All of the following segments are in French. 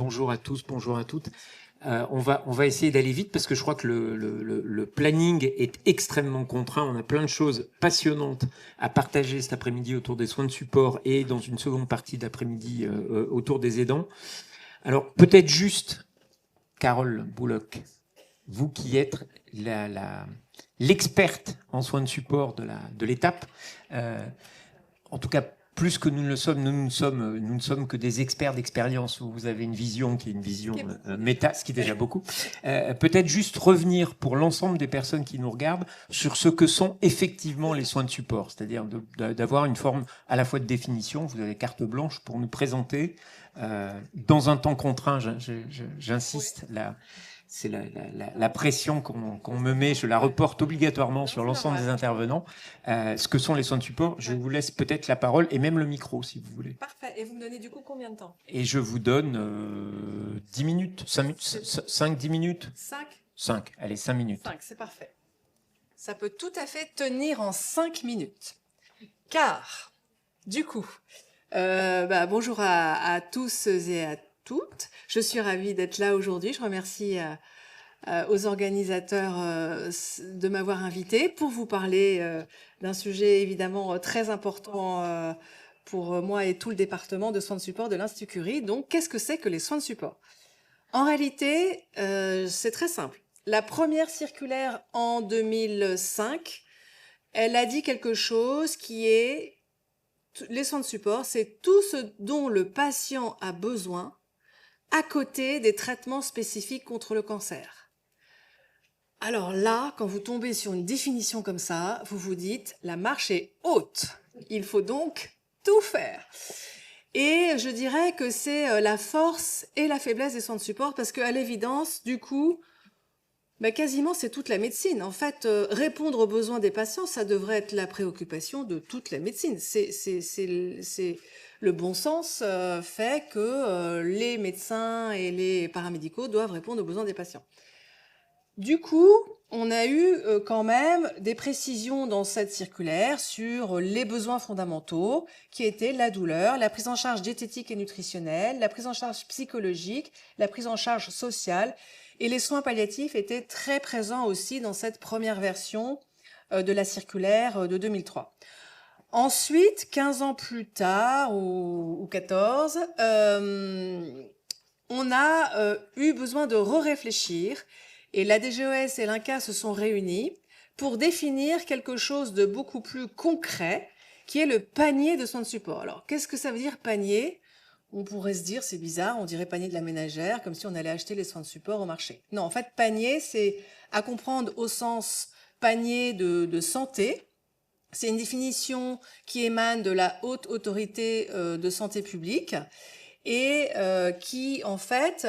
bonjour à tous, bonjour à toutes. On va essayer d'aller vite parce que je crois que le planning est extrêmement contraint. On a plein de choses passionnantes à partager cet après-midi autour des soins de support et dans une seconde partie d'après-midi autour des aidants. Alors peut-être juste, Carole Bouloc, vous qui êtes l'experte en soins de support de l'étape, en tout cas plus que nous ne le sommes, nous ne sommes que des experts d'expérience où vous avez une vision qui est une vision méta, ce qui est déjà beaucoup. Peut-être juste revenir pour l'ensemble des personnes qui nous regardent sur ce que sont effectivement les soins de support, c'est-à-dire d'avoir une forme à la fois de définition. Vous avez carte blanche pour nous présenter dans un temps contraint. J'insiste là. C'est la pression qu'on me met, je la reporte obligatoirement sur l'ensemble des intervenants. Ce que sont les soins de support, je vous laisse peut-être la parole et même le micro si vous voulez. Parfait. Et vous me donnez du coup combien de temps? Et je vous donne 10 minutes, 5-10 minutes 5, allez, 5 minutes. 5, c'est parfait. Ça peut tout à fait tenir en 5 minutes. Car, du coup, bonjour à tous et à toutes. Je suis ravie d'être là aujourd'hui. Je remercie aux organisateurs de m'avoir invité pour vous parler d'un sujet évidemment très important pour moi et tout le département de soins de support de l'Institut Curie. Donc, qu'est-ce que c'est que les soins de support? En réalité, c'est très simple. La première circulaire en 2005, elle a dit quelque chose qui est les soins de support, c'est tout ce dont le patient a besoin à côté des traitements spécifiques contre le cancer. Alors là, quand vous tombez sur une définition comme ça, vous vous dites, la marche est haute. Il faut donc tout faire. Et je dirais que c'est la force et la faiblesse des soins de support parce qu'à l'évidence, du coup, quasiment c'est toute la médecine. En fait, répondre aux besoins des patients, ça devrait être la préoccupation de toute la médecine. C'est le bon sens fait que les médecins et les paramédicaux doivent répondre aux besoins des patients. Du coup, on a eu quand même des précisions dans cette circulaire sur les besoins fondamentaux qui étaient la douleur, la prise en charge diététique et nutritionnelle, la prise en charge psychologique, la prise en charge sociale et les soins palliatifs étaient très présents aussi dans cette première version de la circulaire de 2003. Ensuite, 15 ans plus tard, ou 14, on a eu besoin de réfléchir et la DGOS et l'INCa se sont réunis pour définir quelque chose de beaucoup plus concret qui est le panier de soins de support. Alors, qu'est-ce que ça veut dire panier? On pourrait se dire, c'est bizarre, on dirait panier de la ménagère, comme si on allait acheter les soins de support au marché. Non, en fait, panier, c'est à comprendre au sens panier de santé. C'est une définition qui émane de la Haute Autorité de santé publique et qui, en fait,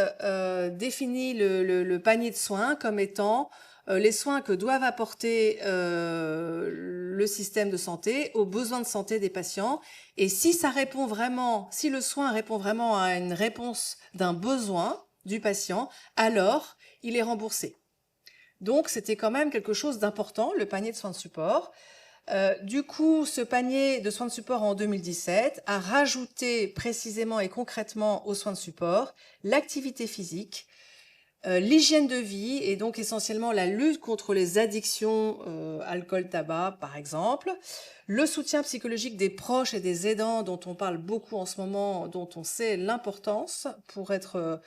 définit le panier de soins comme étant les soins que doivent apporter le système de santé aux besoins de santé des patients. Et si ça répond vraiment, si le soin répond vraiment à une réponse d'un besoin du patient, alors il est remboursé. Donc, c'était quand même quelque chose d'important, le panier de soins de support. Du coup, ce panier de soins de support en 2017 a rajouté précisément et concrètement aux soins de support l'activité physique, l'hygiène de vie et donc essentiellement la lutte contre les addictions alcool, tabac par exemple, le soutien psychologique des proches et des aidants dont on parle beaucoup en ce moment, dont on sait l'importance pour être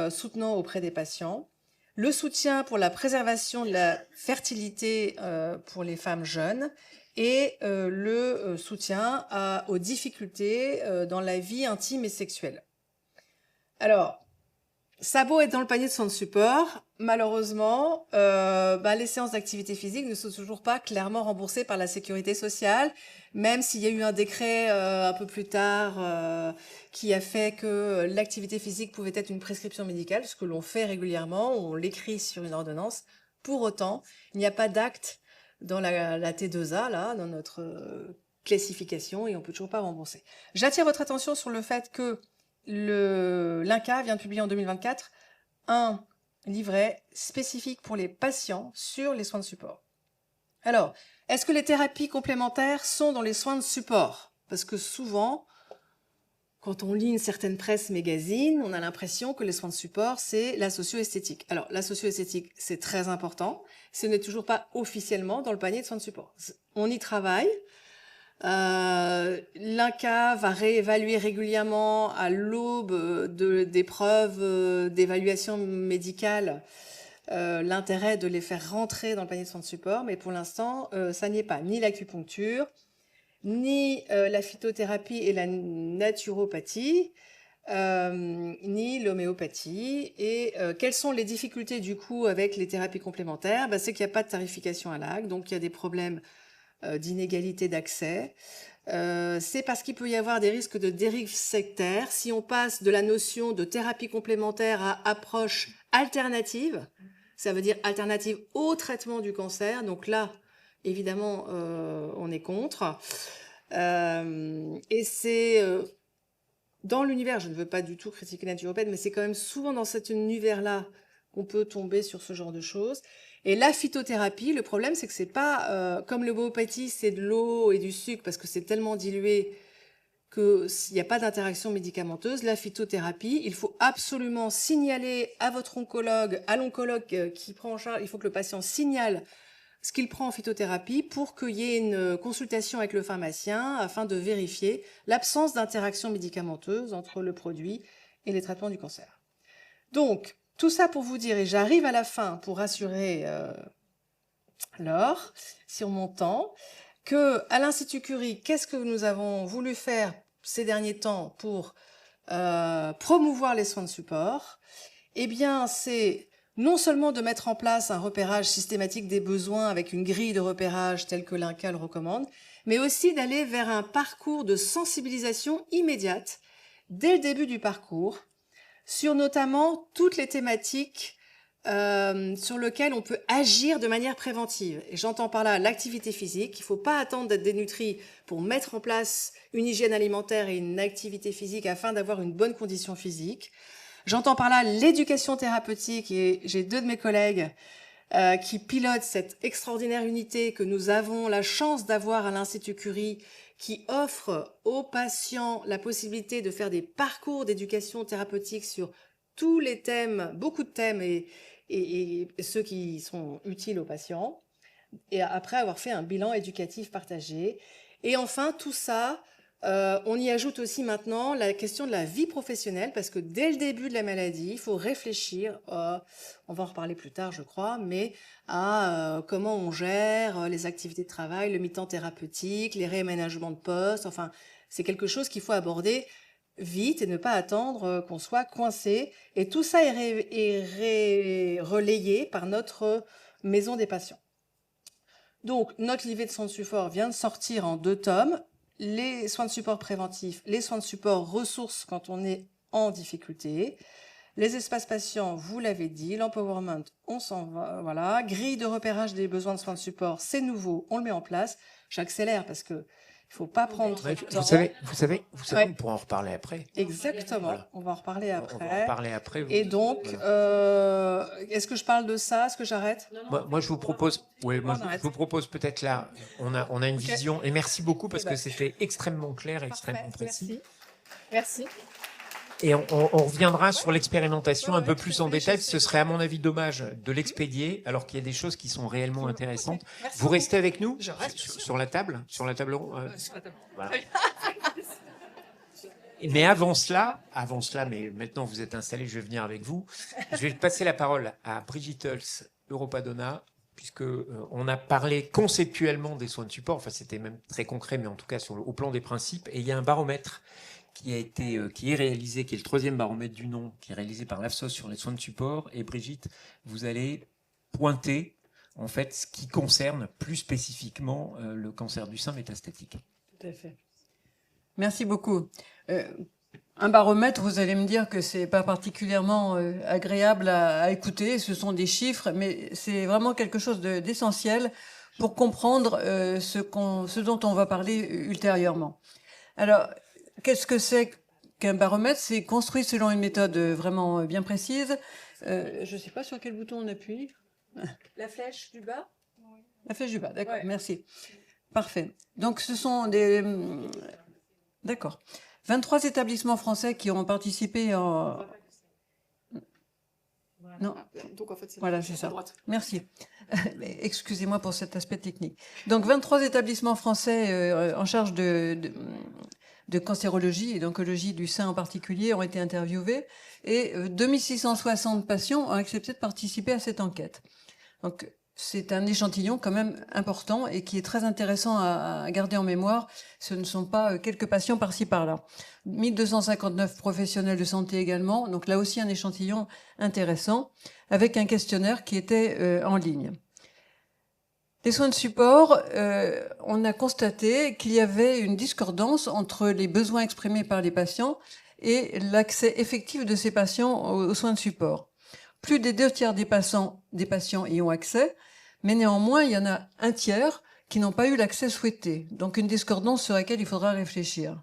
soutenant auprès des patients, le soutien pour la préservation de la fertilité pour les femmes jeunes et le soutien aux difficultés dans la vie intime et sexuelle. Alors, ça a beau être dans le panier de soins de support, malheureusement, les séances d'activité physique ne sont toujours pas clairement remboursées par la sécurité sociale, même s'il y a eu un décret un peu plus tard qui a fait que l'activité physique pouvait être une prescription médicale, ce que l'on fait régulièrement, on l'écrit sur une ordonnance. Pour autant, il n'y a pas d'acte dans la T2A, là, dans notre classification, et on peut toujours pas rembourser. J'attire votre attention sur le fait que l'INCa vient de publier en 2024 un livret spécifique pour les patients sur les soins de support. Alors, est-ce que les thérapies complémentaires sont dans les soins de support? Parce que souvent, quand on lit une certaine presse magazine, on a l'impression que les soins de support, c'est la socio-esthétique. Alors, la socio-esthétique, c'est très important. Ce n'est toujours pas officiellement dans le panier de soins de support. On y travaille. L'INCa va réévaluer régulièrement à l'aube d'épreuves d'évaluation médicale l'intérêt de les faire rentrer dans le panier de soins de support, mais pour l'instant, ça n'y est pas. Ni l'acupuncture, ni la phytothérapie et la naturopathie, ni l'homéopathie. Et quelles sont les difficultés du coup avec les thérapies complémentaires? C'est qu'il n'y a pas de tarification à l'acte, donc il y a des problèmes d'inégalité d'accès. C'est parce qu'il peut y avoir des risques de dérive sectaire. Si on passe de la notion de thérapie complémentaire à approche alternative, ça veut dire alternative au traitement du cancer, donc là, évidemment, on est contre. Et c'est dans l'univers, je ne veux pas du tout critiquer la naturopathe, mais c'est quand même souvent dans cet univers-là qu'on peut tomber sur ce genre de choses. Et la phytothérapie, le problème, c'est que c'est pas comme l'homéopathie, c'est de l'eau et du sucre parce que c'est tellement dilué qu'il n'y a pas d'interaction médicamenteuse. La phytothérapie, il faut absolument signaler à votre oncologue, à l'oncologue qui prend en charge, il faut que le patient signale ce qu'il prend en phytothérapie pour qu'il y ait une consultation avec le pharmacien afin de vérifier l'absence d'interaction médicamenteuse entre le produit et les traitements du cancer. Donc, tout ça pour vous dire, et j'arrive à la fin pour rassurer Laure, sur mon temps, que à l'Institut Curie, qu'est-ce que nous avons voulu faire ces derniers temps pour promouvoir les soins de support? Eh bien, c'est non seulement de mettre en place un repérage systématique des besoins avec une grille de repérage telle que l'INCa le recommande, mais aussi d'aller vers un parcours de sensibilisation immédiate dès le début du parcours sur notamment toutes les thématiques sur lesquelles on peut agir de manière préventive. Et j'entends par là l'activité physique. Il ne faut pas attendre d'être dénutri pour mettre en place une hygiène alimentaire et une activité physique afin d'avoir une bonne condition physique. J'entends par là l'éducation thérapeutique et j'ai 2 de mes collègues qui pilotent cette extraordinaire unité que nous avons la chance d'avoir à l'Institut Curie qui offre aux patients la possibilité de faire des parcours d'éducation thérapeutique sur tous les thèmes, beaucoup de thèmes et ceux qui sont utiles aux patients. Et après avoir fait un bilan éducatif partagé. Et enfin, tout ça, on y ajoute aussi maintenant la question de la vie professionnelle, parce que dès le début de la maladie, il faut réfléchir, on va en reparler plus tard je crois, mais à comment on gère les activités de travail, le mi-temps thérapeutique, les réaménagements de poste, enfin c'est quelque chose qu'il faut aborder vite et ne pas attendre qu'on soit coincé. Et tout ça est relayé par notre maison des patients. Donc notre livret de soins de support vient de sortir en 2 tomes. Les soins de support préventifs, les soins de support ressources quand on est en difficulté, les espaces patients, vous l'avez dit, l'empowerment, on s'en va, voilà. Grille de repérage des besoins de soins de support, c'est nouveau, on le met en place. J'accélère parce que il faut pas prendre trop de temps. Vous savez, Ouais. on pourra en reparler après. Exactement, Voilà. on va en reparler après. On va en parler après. Et donc, Voilà. est-ce que je parle de ça? Est-ce que j'arrête? Moi, je vous propose, je vous propose peut-être là, on a une vision, et merci beaucoup parce que c'était extrêmement clair et extrêmement précis. Merci. Et on reviendra sur l'expérimentation un peu plus en détail. Ce serait à mon avis dommage de l'expédier alors qu'il y a des choses qui sont réellement intéressantes. Vous restez avec nous sur la table, sur la table ronde. Voilà. Mais avant cela, mais maintenant vous êtes installés, je vais venir avec vous. Je vais passer la parole à Brigitte Hulse, Europadona, puisque on a parlé conceptuellement des soins de support. Enfin, c'était même très concret, mais en tout cas au plan des principes. Et il y a un baromètre qui est réalisé, qui est le 3e baromètre du nom, qui est réalisé par l'AFSOS sur les soins de support. Et Brigitte, vous allez pointer en fait ce qui concerne plus spécifiquement le cancer du sein métastatique. Tout à fait. Merci beaucoup. Un baromètre, vous allez me dire que c'est pas particulièrement agréable à écouter. Ce sont des chiffres, mais c'est vraiment quelque chose d'essentiel pour comprendre ce dont on va parler ultérieurement. Alors, qu'est-ce que c'est qu'un baromètre? C'est construit selon une méthode vraiment bien précise. Je ne sais pas sur quel bouton on appuie. La flèche du bas? La flèche du bas, d'accord, Ouais. merci. Parfait. Donc, ce sont des... D'accord. 23 établissements français qui ont participé en... Non. Donc en fait, c'est Voilà, c'est ça. à droite. Merci. Excusez-moi pour cet aspect technique. Donc 23 établissements français en charge de cancérologie et d'oncologie du sein en particulier ont été interviewés et 2660 patients ont accepté de participer à cette enquête. Donc c'est un échantillon quand même important et qui est très intéressant à garder en mémoire. Ce ne sont pas quelques patients par-ci par-là. 1259 professionnels de santé également, donc là aussi un échantillon intéressant, avec un questionnaire qui était en ligne. Les soins de support, on a constaté qu'il y avait une discordance entre les besoins exprimés par les patients et l'accès effectif de ces patients aux soins de support. Plus des 2/3 des patients y ont accès, mais néanmoins, il y en a un tiers qui n'ont pas eu l'accès souhaité. Donc une discordance sur laquelle il faudra réfléchir.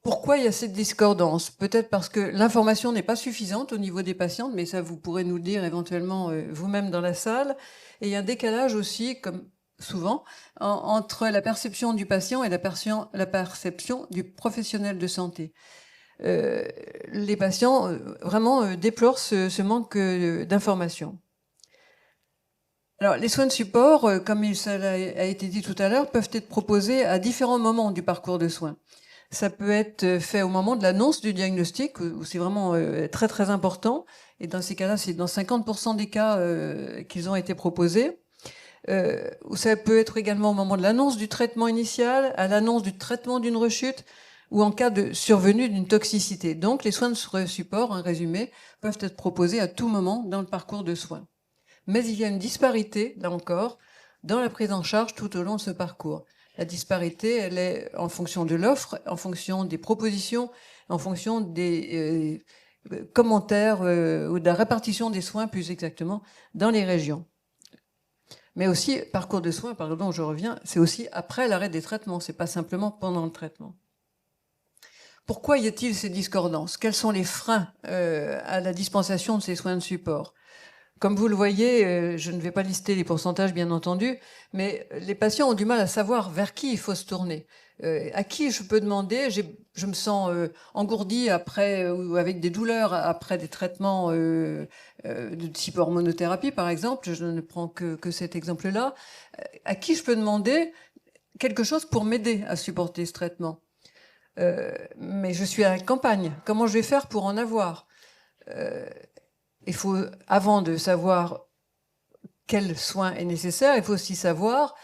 Pourquoi il y a cette discordance? Peut-être parce que l'information n'est pas suffisante au niveau des patientes, mais ça vous pourrez nous le dire éventuellement vous-même dans la salle. Et il y a un décalage aussi, comme souvent, entre la perception du patient et la perception du professionnel de santé. Les patients vraiment déplorent ce manque d'information. Alors, les soins de support, comme ça a été dit tout à l'heure, peuvent être proposés à différents moments du parcours de soins. Ça peut être fait au moment de l'annonce du diagnostic, où c'est vraiment très très important. Et dans ces cas-là, c'est dans 50% des cas qu'ils ont été proposés. Ou ça peut être également au moment de l'annonce du traitement initial, à l'annonce du traitement d'une rechute, ou en cas de survenue d'une toxicité. Donc, les soins de support, en résumé, peuvent être proposés à tout moment dans le parcours de soins. Mais il y a une disparité, là encore, dans la prise en charge tout au long de ce parcours. La disparité, elle est en fonction de l'offre, en fonction des propositions, en fonction des commentaires ou de la répartition des soins, plus exactement, dans les régions. Mais aussi, parcours de soins, pardon, je reviens, c'est aussi après l'arrêt des traitements, c'est pas simplement pendant le traitement. Pourquoi y a-t-il ces discordances? Quels sont les freins à la dispensation de ces soins de support? Comme vous le voyez, je ne vais pas lister les pourcentages, bien entendu, mais les patients ont du mal à savoir vers qui il faut se tourner. À qui je peux demander? Je me sens engourdie après ou avec des douleurs après des traitements de type hormonothérapie, par exemple. Je ne prends que cet exemple-là. À qui je peux demander quelque chose pour m'aider à supporter ce traitement? Mais je suis à la campagne. Comment je vais faire pour en avoir? Il faut, avant de savoir quel soin est nécessaire, il faut aussi savoir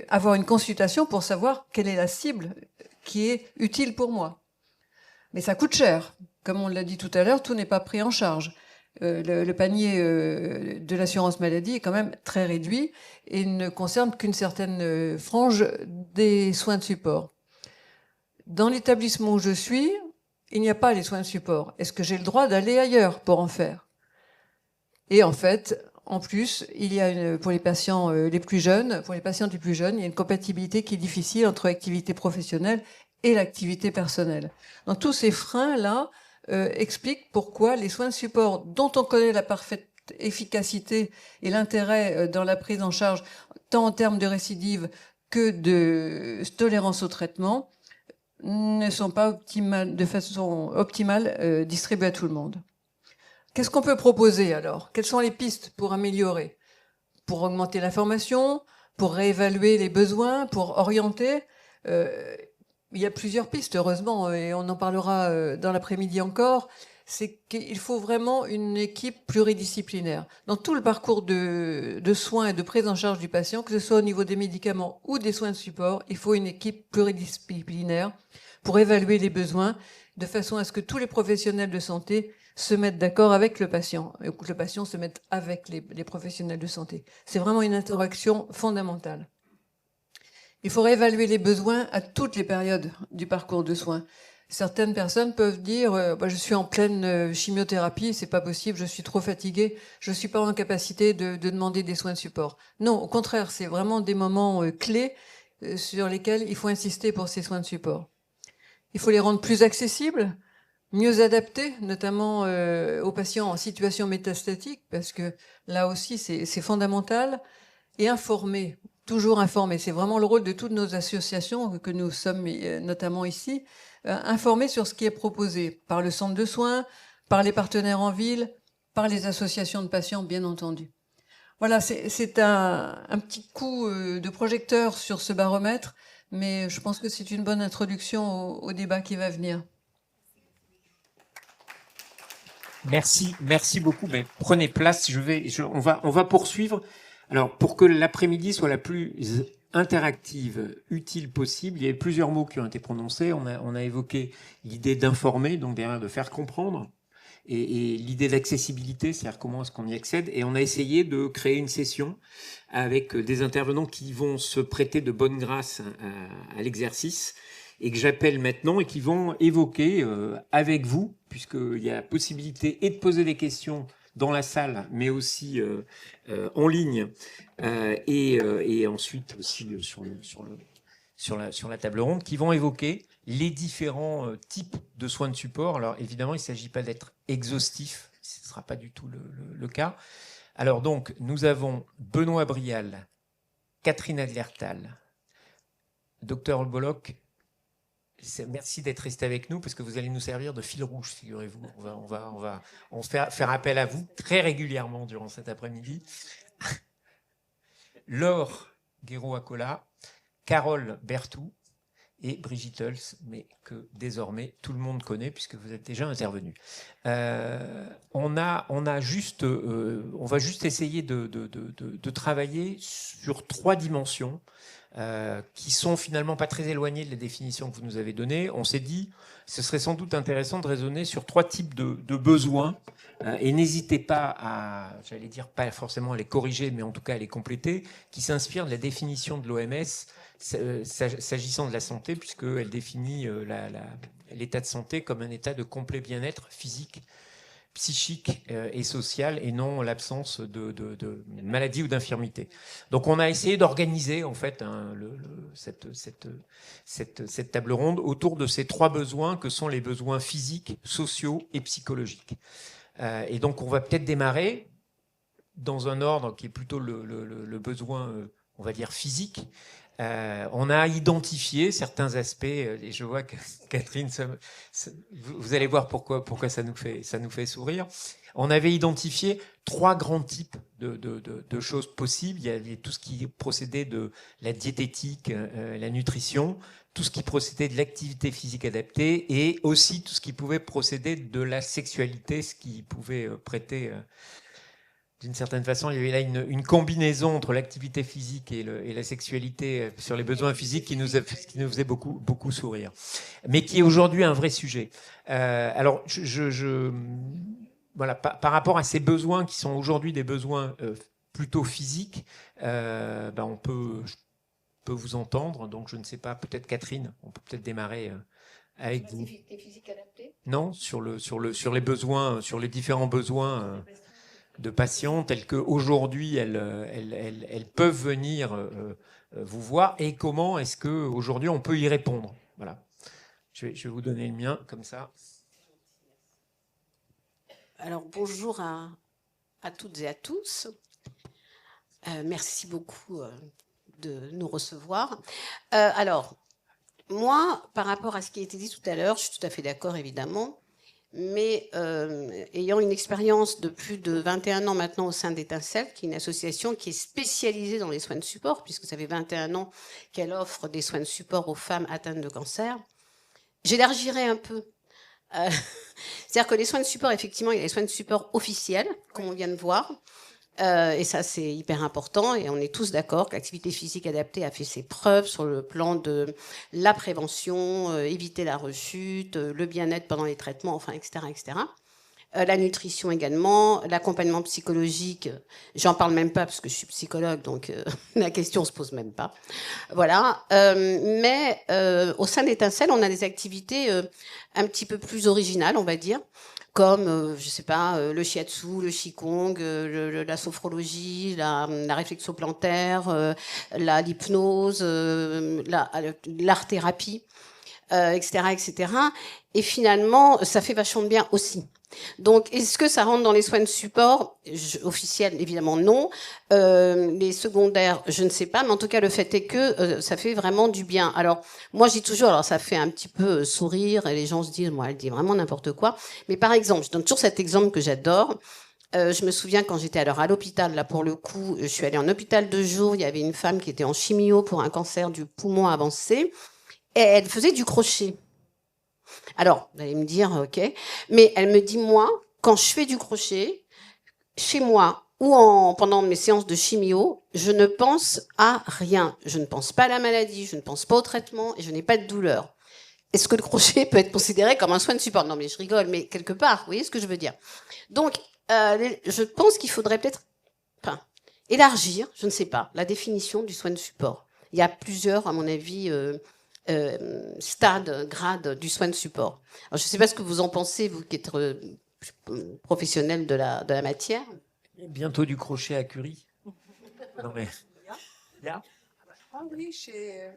avoir une consultation pour savoir quelle est la cible qui est utile pour moi. Mais ça coûte cher. Comme on l'a dit tout à l'heure, tout n'est pas pris en charge. Le panier de l'assurance maladie est quand même très réduit et ne concerne qu'une certaine frange des soins de support. Dans l'établissement où je suis, il n'y a pas les soins de support. Est-ce que j'ai le droit d'aller ailleurs pour en faire? Et en fait, en plus, il y a pour les patients les plus jeunes, pour les patients les plus jeunes, il y a une compatibilité qui est difficile entre l'activité professionnelle et l'activité personnelle. Donc tous ces freins-là expliquent pourquoi les soins de support, dont on connaît la parfaite efficacité et l'intérêt dans la prise en charge, tant en termes de récidive que de tolérance au traitement, ne sont pas de façon optimale distribués à tout le monde. Qu'est-ce qu'on peut proposer alors? Quelles sont les pistes pour améliorer? Pour augmenter l'information? Pour réévaluer les besoins? Pour orienter? Il y a plusieurs pistes, heureusement, et on en parlera dans l'après-midi encore. C'est qu'il faut vraiment une équipe pluridisciplinaire. Dans tout le parcours de soins et de prise en charge du patient, que ce soit au niveau des médicaments ou des soins de support, il faut une équipe pluridisciplinaire pour évaluer les besoins, de façon à ce que tous les professionnels de santé se mettre d'accord avec le patient, et que le patient se mette avec les professionnels de santé. C'est vraiment une interaction fondamentale. Il faudrait évaluer les besoins à toutes les périodes du parcours de soins. Certaines personnes peuvent dire je suis en pleine chimiothérapie, c'est pas possible, je suis trop fatiguée, je suis pas en capacité de demander des soins de support. Non, au contraire, c'est vraiment des moments clés sur lesquels il faut insister pour ces soins de support. Il faut les rendre plus accessibles, mieux adaptés, notamment aux patients en situation métastatique, parce que là aussi c'est fondamental, et informer toujours informer. C'est vraiment le rôle de toutes nos associations que nous sommes, notamment ici, informer sur ce qui est proposé par le centre de soins, par les partenaires en ville, par les associations de patients, bien entendu. Voilà, c'est un petit coup de projecteur sur ce baromètre, mais je pense que c'est une bonne introduction au débat qui va venir. Merci beaucoup. Mais prenez place. On va poursuivre. Alors, pour que l'après-midi soit la plus interactive, utile possible, il y a plusieurs mots qui ont été prononcés. On a évoqué l'idée d'informer, donc derrière de faire comprendre, et l'idée d'accessibilité, c'est-à-dire comment est-ce qu'on y accède. Et on a essayé de créer une session avec des intervenants qui vont se prêter de bonne grâce à l'exercice, et que j'appelle maintenant, et qui vont évoquer avec vous, puisqu'il y a la possibilité et de poser des questions dans la salle, mais aussi en ligne, et ensuite aussi sur la table ronde, qui vont évoquer les différents types de soins de support. Alors évidemment, il ne s'agit pas d'être exhaustif, ce ne sera pas du tout le cas. Alors donc, nous avons Benoît Brial, Catherine Adlertal, Dr Bollock. Merci d'être resté avec nous parce que vous allez nous servir de fil rouge, figurez-vous. On va faire appel à vous très régulièrement durant cet après-midi. Laure Guéraud-Acola, Carole Berthou et Brigitte Hulse, mais que désormais tout le monde connaît puisque vous êtes déjà intervenus. On va juste essayer de travailler sur 3 dimensions qui sont finalement pas très éloignées de la définition que vous nous avez donnée. On s'est dit, ce serait sans doute intéressant de raisonner sur 3 types de besoins, et n'hésitez pas à, j'allais dire, pas forcément à les corriger, mais en tout cas à les compléter, qui s'inspirent de la définition de l'OMS s'agissant de la santé, puisqu'elle définit l'état de santé comme un état de complet bien-être physique, psychique et social, et non l'absence de maladie ou d'infirmité. Donc on a essayé d'organiser en fait cette table ronde autour de ces 3 besoins que sont les besoins physiques, sociaux et psychologiques. Et donc on va peut-être démarrer dans un ordre qui est plutôt le besoin, on va dire, physique. On a identifié certains aspects, et je vois que Catherine, vous allez voir pourquoi ça nous fait sourire. On avait identifié 3 grands types de choses possibles. Il y avait tout ce qui procédait de la diététique, la nutrition, tout ce qui procédait de l'activité physique adaptée, et aussi tout ce qui pouvait procéder de la sexualité, ce qui pouvait prêter... D'une certaine façon, il y avait là une combinaison entre l'activité physique et la sexualité sur les besoins physiques qui nous faisait beaucoup sourire, mais qui est aujourd'hui un vrai sujet. Alors, voilà, par rapport à ces besoins qui sont aujourd'hui des besoins plutôt physiques, je peux vous entendre. Donc, je ne sais pas, peut-être Catherine, on peut peut-être démarrer avec vous. L'activité physique adaptée ? Non, sur les besoins, sur les différents besoins. De patients tels qu'aujourd'hui elles peuvent venir vous voir, et comment est-ce qu'aujourd'hui on peut y répondre. Voilà. Je vais vous donner le mien comme ça. Alors bonjour à toutes et à tous. Merci beaucoup de nous recevoir. Alors, moi, par rapport à ce qui a été dit tout à l'heure, je suis tout à fait d'accord évidemment. Mais ayant une expérience de plus de 21 ans maintenant au sein d'Étincelle, qui est une association qui est spécialisée dans les soins de support, puisque ça fait 21 ans qu'elle offre des soins de support aux femmes atteintes de cancer, j'élargirai un peu. C'est-à-dire que les soins de support, effectivement, il y a les soins de support officiels, comme on vient de voir, et ça c'est hyper important, et on est tous d'accord que l'activité physique adaptée a fait ses preuves sur le plan de la prévention, éviter la rechute, le bien-être pendant les traitements, enfin, etc., etc. La nutrition également, l'accompagnement psychologique, j'en parle même pas parce que je suis psychologue, donc la question se pose même pas. Voilà. Mais au sein d'Étincelle, on a des activités un petit peu plus originales, on va dire, comme, je sais pas, le shiatsu, le qigong, la sophrologie, la réflexo-plantaire, l'hypnose, l'art-thérapie, etc., etc. Et finalement, ça fait vachement de bien aussi. Donc, est-ce que ça rentre dans les soins de support? Officiels, évidemment non. Les secondaires, je ne sais pas, mais en tout cas, le fait est que ça fait vraiment du bien. Alors, moi, je dis toujours, alors ça fait un petit peu sourire, et les gens se disent, moi, elle dit vraiment n'importe quoi. Mais par exemple, je donne toujours cet exemple que j'adore. Je me souviens quand j'étais alors à l'hôpital, là pour le coup, je suis allée en hôpital de jour, il y avait une femme qui était en chimio pour un cancer du poumon avancé, et elle faisait du crochet. Alors, vous allez me dire, ok, mais elle me dit, moi, quand je fais du crochet, chez moi ou pendant mes séances de chimio, je ne pense à rien. Je ne pense pas à la maladie, je ne pense pas au traitement et je n'ai pas de douleur. Est-ce que le crochet peut être considéré comme un soin de support? Non, mais je rigole, mais quelque part, vous voyez ce que je veux dire. Donc, je pense qu'il faudrait peut-être élargir, je ne sais pas, la définition du soin de support. Il y a plusieurs, à mon avis, stades, grades du soin de support. Alors, je ne sais pas ce que vous en pensez, vous qui êtes professionnel de la matière. Bientôt du crochet à Curie. Non mais. Ah oui,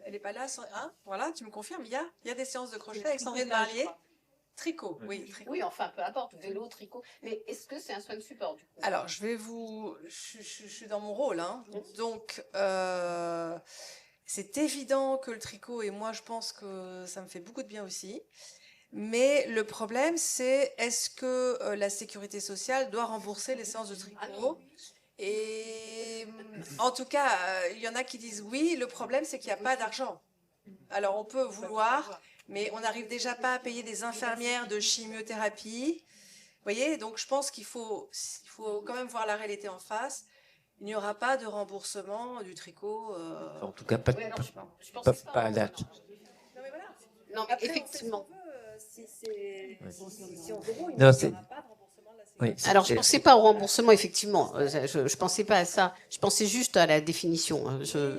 elle n'est pas là. Hein, voilà, tu me confirmes, il y a des séances de crochet avec Sandrine Barlier. Tricot, oui. Tricot. Oui, enfin, peu importe, vélo, tricot. Mais est-ce que c'est un soin de support du coup? Alors, je suis dans mon rôle, hein. Donc, c'est évident que le tricot, et moi, je pense que ça me fait beaucoup de bien aussi. Mais le problème, c'est est-ce que la sécurité sociale doit rembourser les séances de tricot? Et en tout cas, il y en a qui disent oui. Le problème, c'est qu'il n'y a pas d'argent. Alors, on peut vouloir, mais on n'arrive déjà pas à payer des infirmières de chimiothérapie. Vous voyez, donc je pense qu'il faut quand même voir la réalité en face. Il n'y aura pas de remboursement du tricot. En tout cas, pas à date. Non, mais voilà. Non, mais effectivement. Si on veut, il Non, n'y aura pas de remboursement de la sécurité. Oui, Alors, je ne pensais pas au remboursement, effectivement. Je ne pensais pas à ça. Je pensais juste à la définition. Je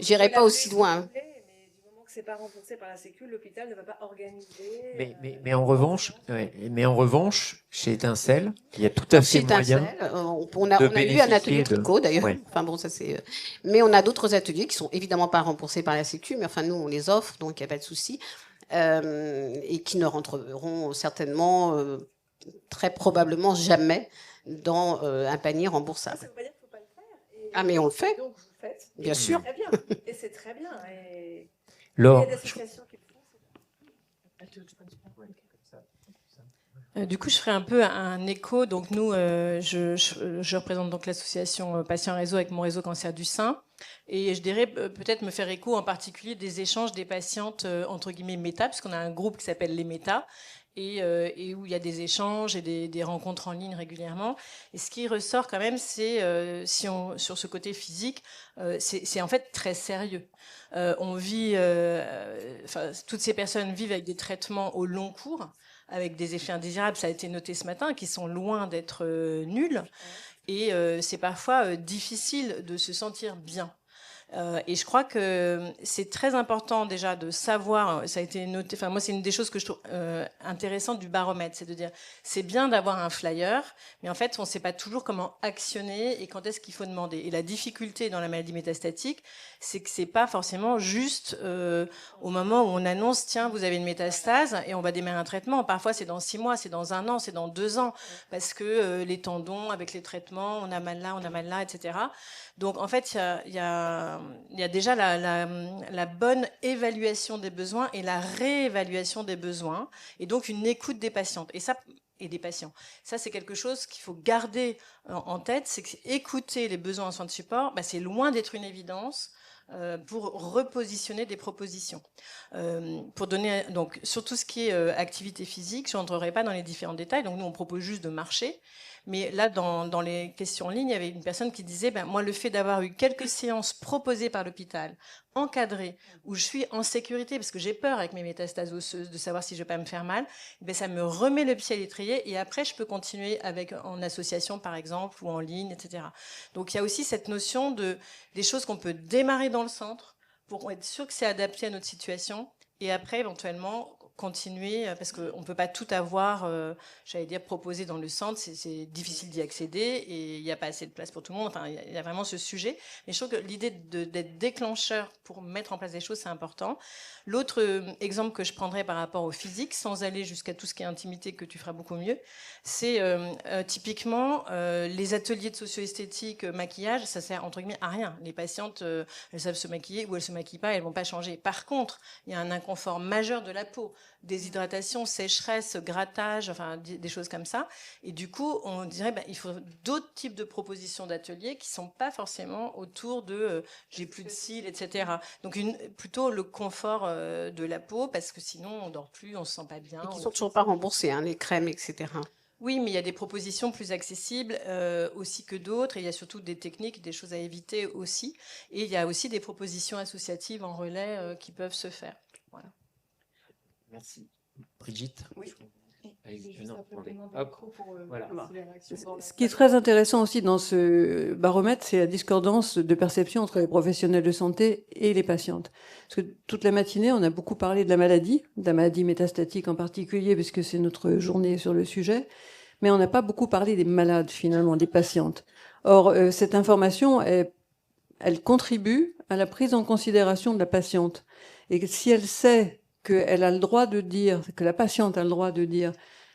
n'irai pas aussi loin. Mais du moment que ce n'est pas remboursé par la Sécu, l'hôpital ne va pas organiser. Mais en revanche, chez Étincelle, il y a tout à fait moyen. On a eu un atelier de- tricot d'ailleurs. Ouais. Enfin bon, ça c'est. Mais on a d'autres ateliers qui sont évidemment pas remboursés par la Sécu, mais enfin nous on les offre, donc il n'y a pas de souci, et qui ne rentreront certainement, très probablement jamais dans un panier remboursable. Ça ne veut pas dire qu'il ne faut pas le faire. Ah mais on le fait, Donc vous le faites. bien sûr. Très bien. Et c'est très bien. Et Laure, il y a des associations qui le font. Du coup, je ferai un peu un écho. Donc, nous, je représente donc l'association Patients Réseau avec mon réseau cancer du sein. Et je dirais peut-être me faire écho en particulier des échanges des patientes, entre guillemets, méta, puisqu'on a un groupe qui s'appelle les méta, et où il y a des échanges et des rencontres en ligne régulièrement. Et ce qui ressort quand même, c'est, sur ce côté physique, c'est en fait très sérieux. On vit, toutes ces personnes vivent avec des traitements au long cours, avec des effets indésirables, ça a été noté ce matin, qui sont loin d'être nuls. Et c'est parfois difficile de se sentir bien. Et je crois que c'est très important déjà de savoir, ça a été noté, enfin moi c'est une des choses que je trouve intéressantes du baromètre, c'est de dire c'est bien d'avoir un flyer, mais en fait on ne sait pas toujours comment actionner et quand est-ce qu'il faut demander. Et la difficulté dans la maladie métastatique, c'est que c'est pas forcément juste au moment où on annonce tiens vous avez une métastase et on va démarrer un traitement. Parfois c'est dans 6 mois, c'est dans 1 an, c'est dans 2 ans, parce que les tendons avec les traitements, on a mal là, etc. Donc en fait il y a déjà la bonne évaluation des besoins et la réévaluation des besoins, et donc une écoute des patientes. Et des patients. Ça, c'est quelque chose qu'il faut garder en tête, c'est que écouter les besoins en soins de support, c'est loin d'être une évidence pour repositionner des propositions. Pour donner, donc, sur tout ce qui est activité physique, je n'entrerai pas dans les différents détails, donc nous, on propose juste de marcher. Mais là, dans les questions en ligne, il y avait une personne qui disait moi, le fait d'avoir eu quelques séances proposées par l'hôpital, encadrées, où je suis en sécurité, parce que j'ai peur avec mes métastases osseuses de savoir si je vais pas me faire mal, ça me remet le pied à l'étrier et après, je peux continuer en association, par exemple, ou en ligne, etc. Donc, il y a aussi cette notion des choses qu'on peut démarrer dans le centre pour être sûr que c'est adapté à notre situation et après, éventuellement, continuer, parce qu'on ne peut pas tout avoir, j'allais dire, proposé dans le centre, c'est difficile d'y accéder et il n'y a pas assez de place pour tout le monde. Enfin, il y a vraiment ce sujet. Mais je trouve que l'idée d'être déclencheur pour mettre en place des choses, c'est important. L'autre exemple que je prendrais par rapport au physique, sans aller jusqu'à tout ce qui est intimité, que tu feras beaucoup mieux, c'est typiquement les ateliers de socio-esthétique, maquillage, ça sert entre guillemets à rien. Les patientes, elles savent se maquiller ou elles se maquillent pas, elles vont pas changer. Par contre, il y a un inconfort majeur de la peau, déshydratation, sécheresse, grattage, enfin des choses comme ça. Et du coup, on dirait il faut d'autres types de propositions d'ateliers qui sont pas forcément autour de j'ai plus de cils, etc. Donc plutôt le confort de la peau, parce que sinon on dort plus, on se sent pas bien. Et qui sont toujours pas remboursés, hein, les crèmes, etc. Oui, mais il y a des propositions plus accessibles aussi que d'autres, et il y a surtout des techniques, des choses à éviter aussi. Et il y a aussi des propositions associatives en relais qui peuvent se faire. Voilà. Merci. Brigitte. Oui. Allez, non, hop, voilà. Ce qui est très intéressant aussi dans ce baromètre, c'est la discordance de perception entre les professionnels de santé et les patientes. Parce que toute la matinée, on a beaucoup parlé de la maladie métastatique en particulier, puisque c'est notre journée sur le sujet, mais on n'a pas beaucoup parlé des malades, finalement, des patientes. Or, cette information, elle contribue à la prise en considération de la patiente. Et si elle sait qu'elle a le droit de dire, que la patiente a le droit de dire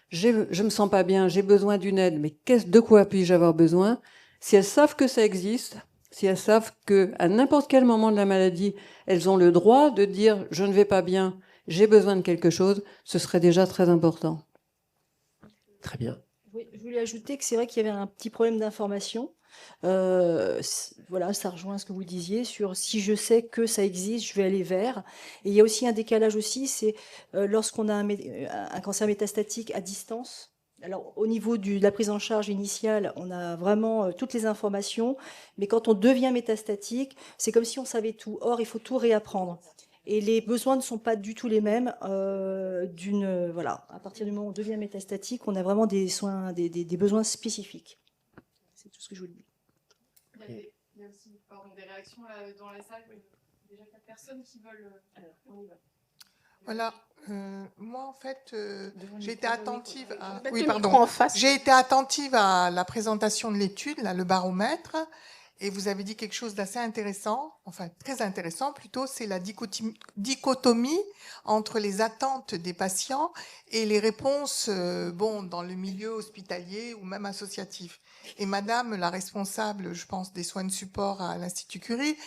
je me sens pas bien, j'ai besoin d'une aide, mais de quoi puis-je avoir besoin? Si elles savent que ça existe, si elles savent que à n'importe quel moment de la maladie, elles ont le droit de dire je ne vais pas bien, j'ai besoin de quelque chose, ce serait déjà très important. Très bien. Oui, je voulais ajouter que c'est vrai qu'il y avait un petit problème d'information. Voilà, ça rejoint ce que vous disiez sur si je sais que ça existe, je vais aller vers. Et il y a aussi un décalage aussi, c'est lorsqu'on a un cancer métastatique à distance. Alors, au niveau de la prise en charge initiale, on a vraiment toutes les informations, mais quand on devient métastatique, c'est comme si on savait tout. Or, il faut tout réapprendre. Et les besoins ne sont pas du tout les mêmes. Voilà, à partir du moment où on devient métastatique, on a vraiment des soins, des besoins spécifiques. C'est tout ce que je voulais dire. Il y a aussi des réactions là, dans la salle. Déjà 4 personnes qui veulent. Alors, on y va. Voilà. Moi, en fait, j'ai été attentive à... Oui, pardon. J'ai été attentive à la présentation de l'étude, là, le baromètre, et vous avez dit quelque chose d'assez intéressant, enfin très intéressant plutôt, c'est la dichotomie entre les attentes des patients et les réponses, dans le milieu hospitalier ou même associatif. Et Madame, la responsable, je pense, des soins de support à l'Institut Curie,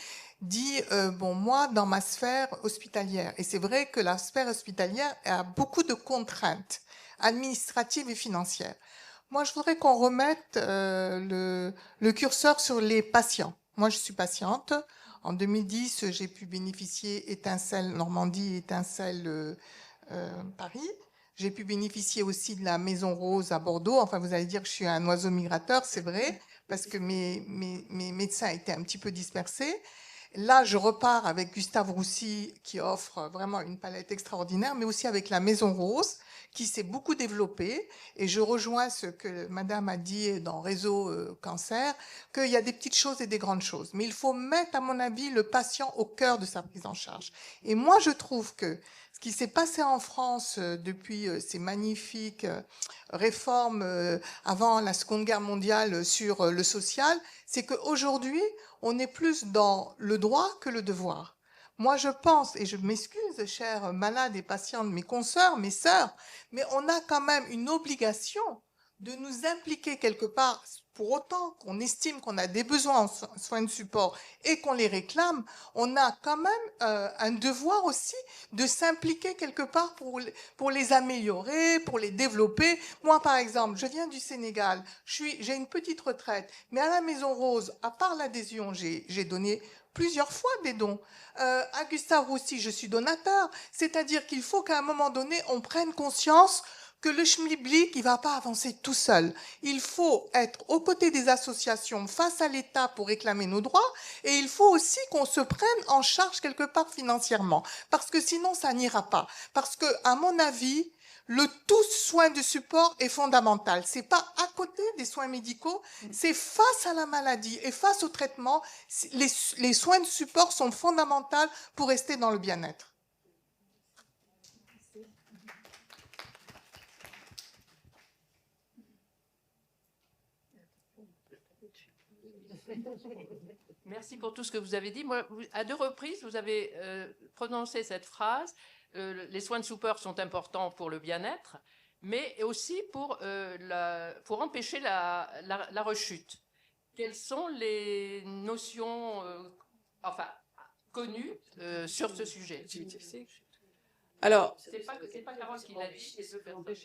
dit moi dans ma sphère hospitalière, et c'est vrai que la sphère hospitalière a beaucoup de contraintes administratives et financières. Moi, je voudrais qu'on remette le curseur sur les patients. Moi, je suis patiente. En 2010, j'ai pu bénéficier Étincelle Normandie, Étincelle Paris. J'ai pu bénéficier aussi de la Maison Rose à Bordeaux. Enfin, vous allez dire que je suis un oiseau migrateur, c'est vrai, parce que mes médecins étaient un petit peu dispersés. Là, je repars avec Gustave Roussy, qui offre vraiment une palette extraordinaire, mais aussi avec la Maison Rose, qui s'est beaucoup développée. Et je rejoins ce que Madame a dit dans Réseau Cancer, qu'il y a des petites choses et des grandes choses. Mais il faut mettre, à mon avis, le patient au cœur de sa prise en charge. Et moi, je trouve que ce qui s'est passé en France depuis ces magnifiques réformes avant la Seconde Guerre mondiale sur le social, c'est qu'aujourd'hui, on est plus dans le droit que le devoir. Moi, je pense, et je m'excuse, chers malades et patientes, mes consoeurs, mes sœurs, mais on a quand même une obligation de nous impliquer quelque part, pour autant qu'on estime qu'on a des besoins en soins de support et qu'on les réclame, on a quand même un devoir aussi de s'impliquer quelque part pour les améliorer, pour les développer. Moi, par exemple, je viens du Sénégal, j'ai une petite retraite, mais à la Maison Rose, à part l'adhésion, j'ai donné plusieurs fois des dons. À Gustave Roussy, je suis donateur, c'est-à-dire qu'il faut qu'à un moment donné, on prenne conscience que le schmilblick, il ne va pas avancer tout seul. Il faut être aux côtés des associations face à l'État pour réclamer nos droits, et il faut aussi qu'on se prenne en charge quelque part financièrement, parce que sinon ça n'ira pas. Parce que, à mon avis, le tout soin de support est fondamental. C'est pas à côté des soins médicaux, c'est face à la maladie et face au traitement. Les soins de support sont fondamentaux pour rester dans le bien-être. Merci pour tout ce que vous avez dit. Moi, à 2 reprises, vous avez prononcé cette phrase. Les soins de support sont importants pour le bien-être, mais aussi pour empêcher la rechute. Quelles sont les notions connues sur ce sujet? Alors, c'est pas Carole qui l'a dit.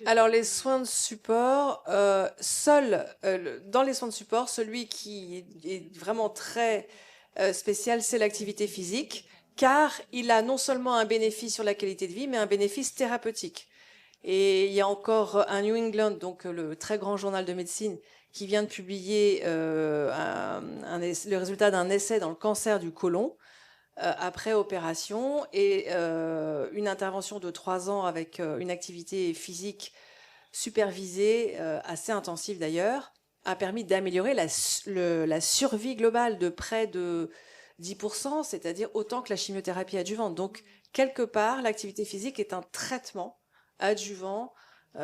Alors, les soins de support, dans les soins de support, celui qui est vraiment très spécial, c'est l'activité physique, car il a non seulement un bénéfice sur la qualité de vie, mais un bénéfice thérapeutique. Et il y a encore un New England, donc le très grand journal de médecine, qui vient de publier le résultat d'un essai dans le cancer du côlon, après opération, et une intervention de 3 ans avec une activité physique supervisée, assez intensive d'ailleurs, a permis d'améliorer la survie globale de près de 10%, c'est-à-dire autant que la chimiothérapie adjuvante. Donc, quelque part, l'activité physique est un traitement adjuvant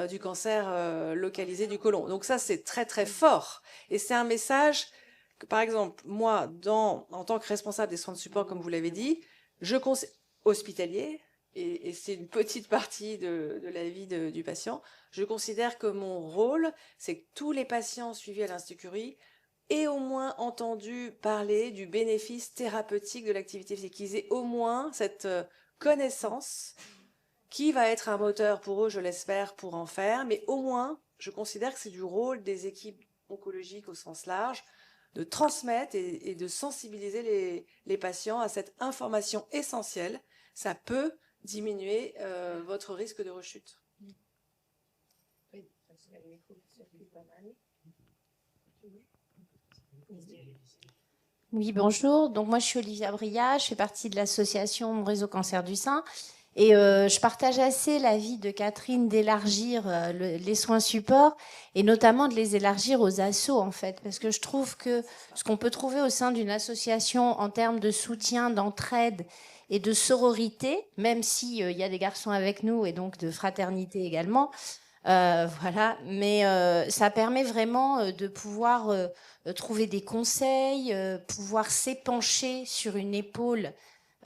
du cancer localisé du côlon. Donc ça, c'est très très fort. Et c'est un message que, par exemple, moi, en tant que responsable des soins de support, comme vous l'avez dit, hospitalier, et c'est une petite partie de la vie du patient, je considère que mon rôle, c'est que tous les patients suivis à l'Institut Curie aient au moins entendu parler du bénéfice thérapeutique de l'activité physique, qu'ils aient au moins cette connaissance qui va être un moteur pour eux, je l'espère, pour en faire, mais au moins, je considère que c'est du rôle des équipes oncologiques au sens large de transmettre et de sensibiliser les patients à cette information essentielle. Ça peut diminuer votre risque de rechute. Oui, bonjour. Donc moi, je suis Olivia Bria, je fais partie de l'association Mon Réseau Cancer du Sein. Et je partage assez l'avis de Catherine d'élargir les soins support et notamment de les élargir aux assos, en fait. Parce que je trouve que ce qu'on peut trouver au sein d'une association en termes de soutien, d'entraide et de sororité, même s'il y a des garçons avec nous et donc de fraternité également, voilà. Mais ça permet vraiment de pouvoir trouver des conseils, pouvoir s'épancher sur une épaule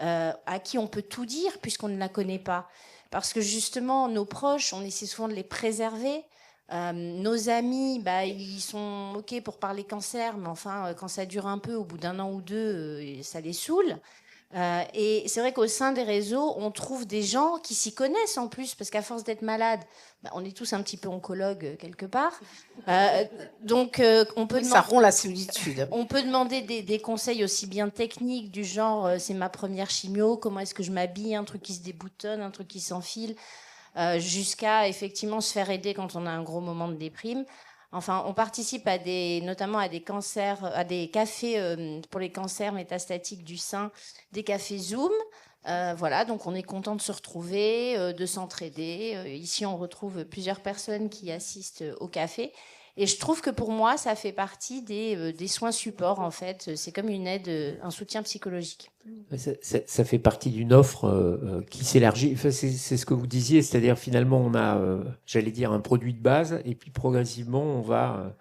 à qui on peut tout dire puisqu'on ne la connaît pas. Parce que justement, nos proches, on essaie souvent de les préserver. Nos amis, ils sont OK pour parler cancer, mais enfin, quand ça dure un peu, au bout d'1 an ou 2, ça les saoule. Et c'est vrai qu'au sein des réseaux, on trouve des gens qui s'y connaissent en plus, parce qu'à force d'être malade, on est tous un petit peu oncologues quelque part. Donc, on peut ça rompt la solitude. On peut demander des conseils aussi bien techniques, du genre, c'est ma première chimio, comment est-ce que je m'habille, un truc qui se déboutonne, un truc qui s'enfile, jusqu'à effectivement se faire aider quand on a un gros moment de déprime. Enfin, on participe notamment à des cancers, à des cafés pour les cancers métastatiques du sein, des cafés Zoom. Voilà, donc on est content de se retrouver, de s'entraider. Ici, on retrouve plusieurs personnes qui assistent au café. Et je trouve que pour moi, ça fait partie des soins support, en fait. C'est comme une aide, un soutien psychologique. Ça fait partie d'une offre qui s'élargit. Enfin, c'est ce que vous disiez, c'est-à-dire finalement, on a, j'allais dire, un produit de base, et puis progressivement, on va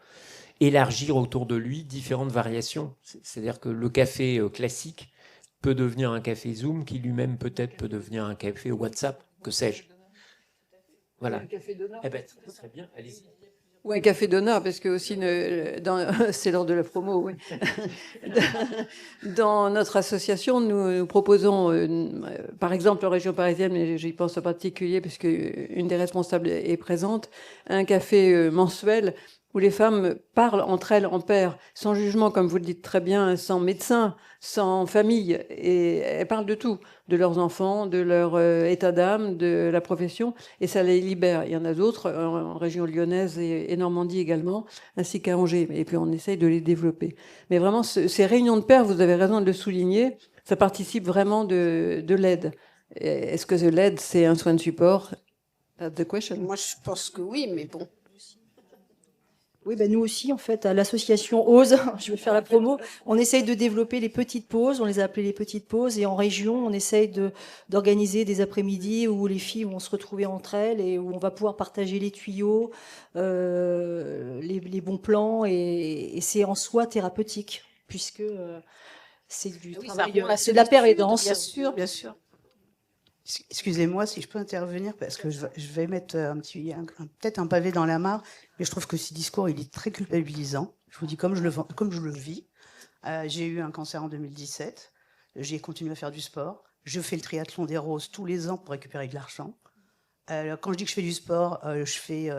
élargir autour de lui différentes variations. C'est-à-dire que le café classique peut devenir un café Zoom, qui lui-même peut-être peut devenir un café WhatsApp, que sais-je. Voilà. Eh ben, très bien, allez-y. Ou un café d'honneur, parce que aussi, c'est lors de la promo, oui. Dans notre association, nous proposons, par exemple, en région parisienne, mais j'y pense en particulier, puisque une des responsables est présente, un café mensuel où les femmes parlent entre elles en pair, sans jugement, comme vous le dites très bien, sans médecin, sans famille, et elles parlent de tout, de leurs enfants, de leur état d'âme, de la profession, et ça les libère. Il y en a d'autres, en région lyonnaise et Normandie également, ainsi qu'à Angers, et puis on essaye de les développer. Mais vraiment, ces réunions de pairs, vous avez raison de le souligner, ça participe vraiment de l'aide. Est-ce que l'aide, c'est un soin de support? That's the question. Moi, je pense que oui, mais bon. Oui, nous aussi, en fait, à l'association OSE, je vais faire la promo, on essaye de développer les petites pauses, on les a appelées les petites pauses, et en région, on essaye d'organiser des après-midi où les filles vont se retrouver entre elles et où on va pouvoir partager les tuyaux, les les bons plans et c'est en soi thérapeutique puisque c'est du Oui, ça travail, rend la c'est de la solitude, pérédance. bien sûr, bien sûr. Excusez-moi si je peux intervenir parce que je vais mettre peut-être un pavé dans la mare, mais je trouve que ce discours il est très culpabilisant. Je vous dis comme je le vis. J'ai eu un cancer en 2017. J'ai continué à faire du sport. Je fais le triathlon des Roses tous les ans pour récupérer de l'argent. Quand je dis que je fais du sport, je fais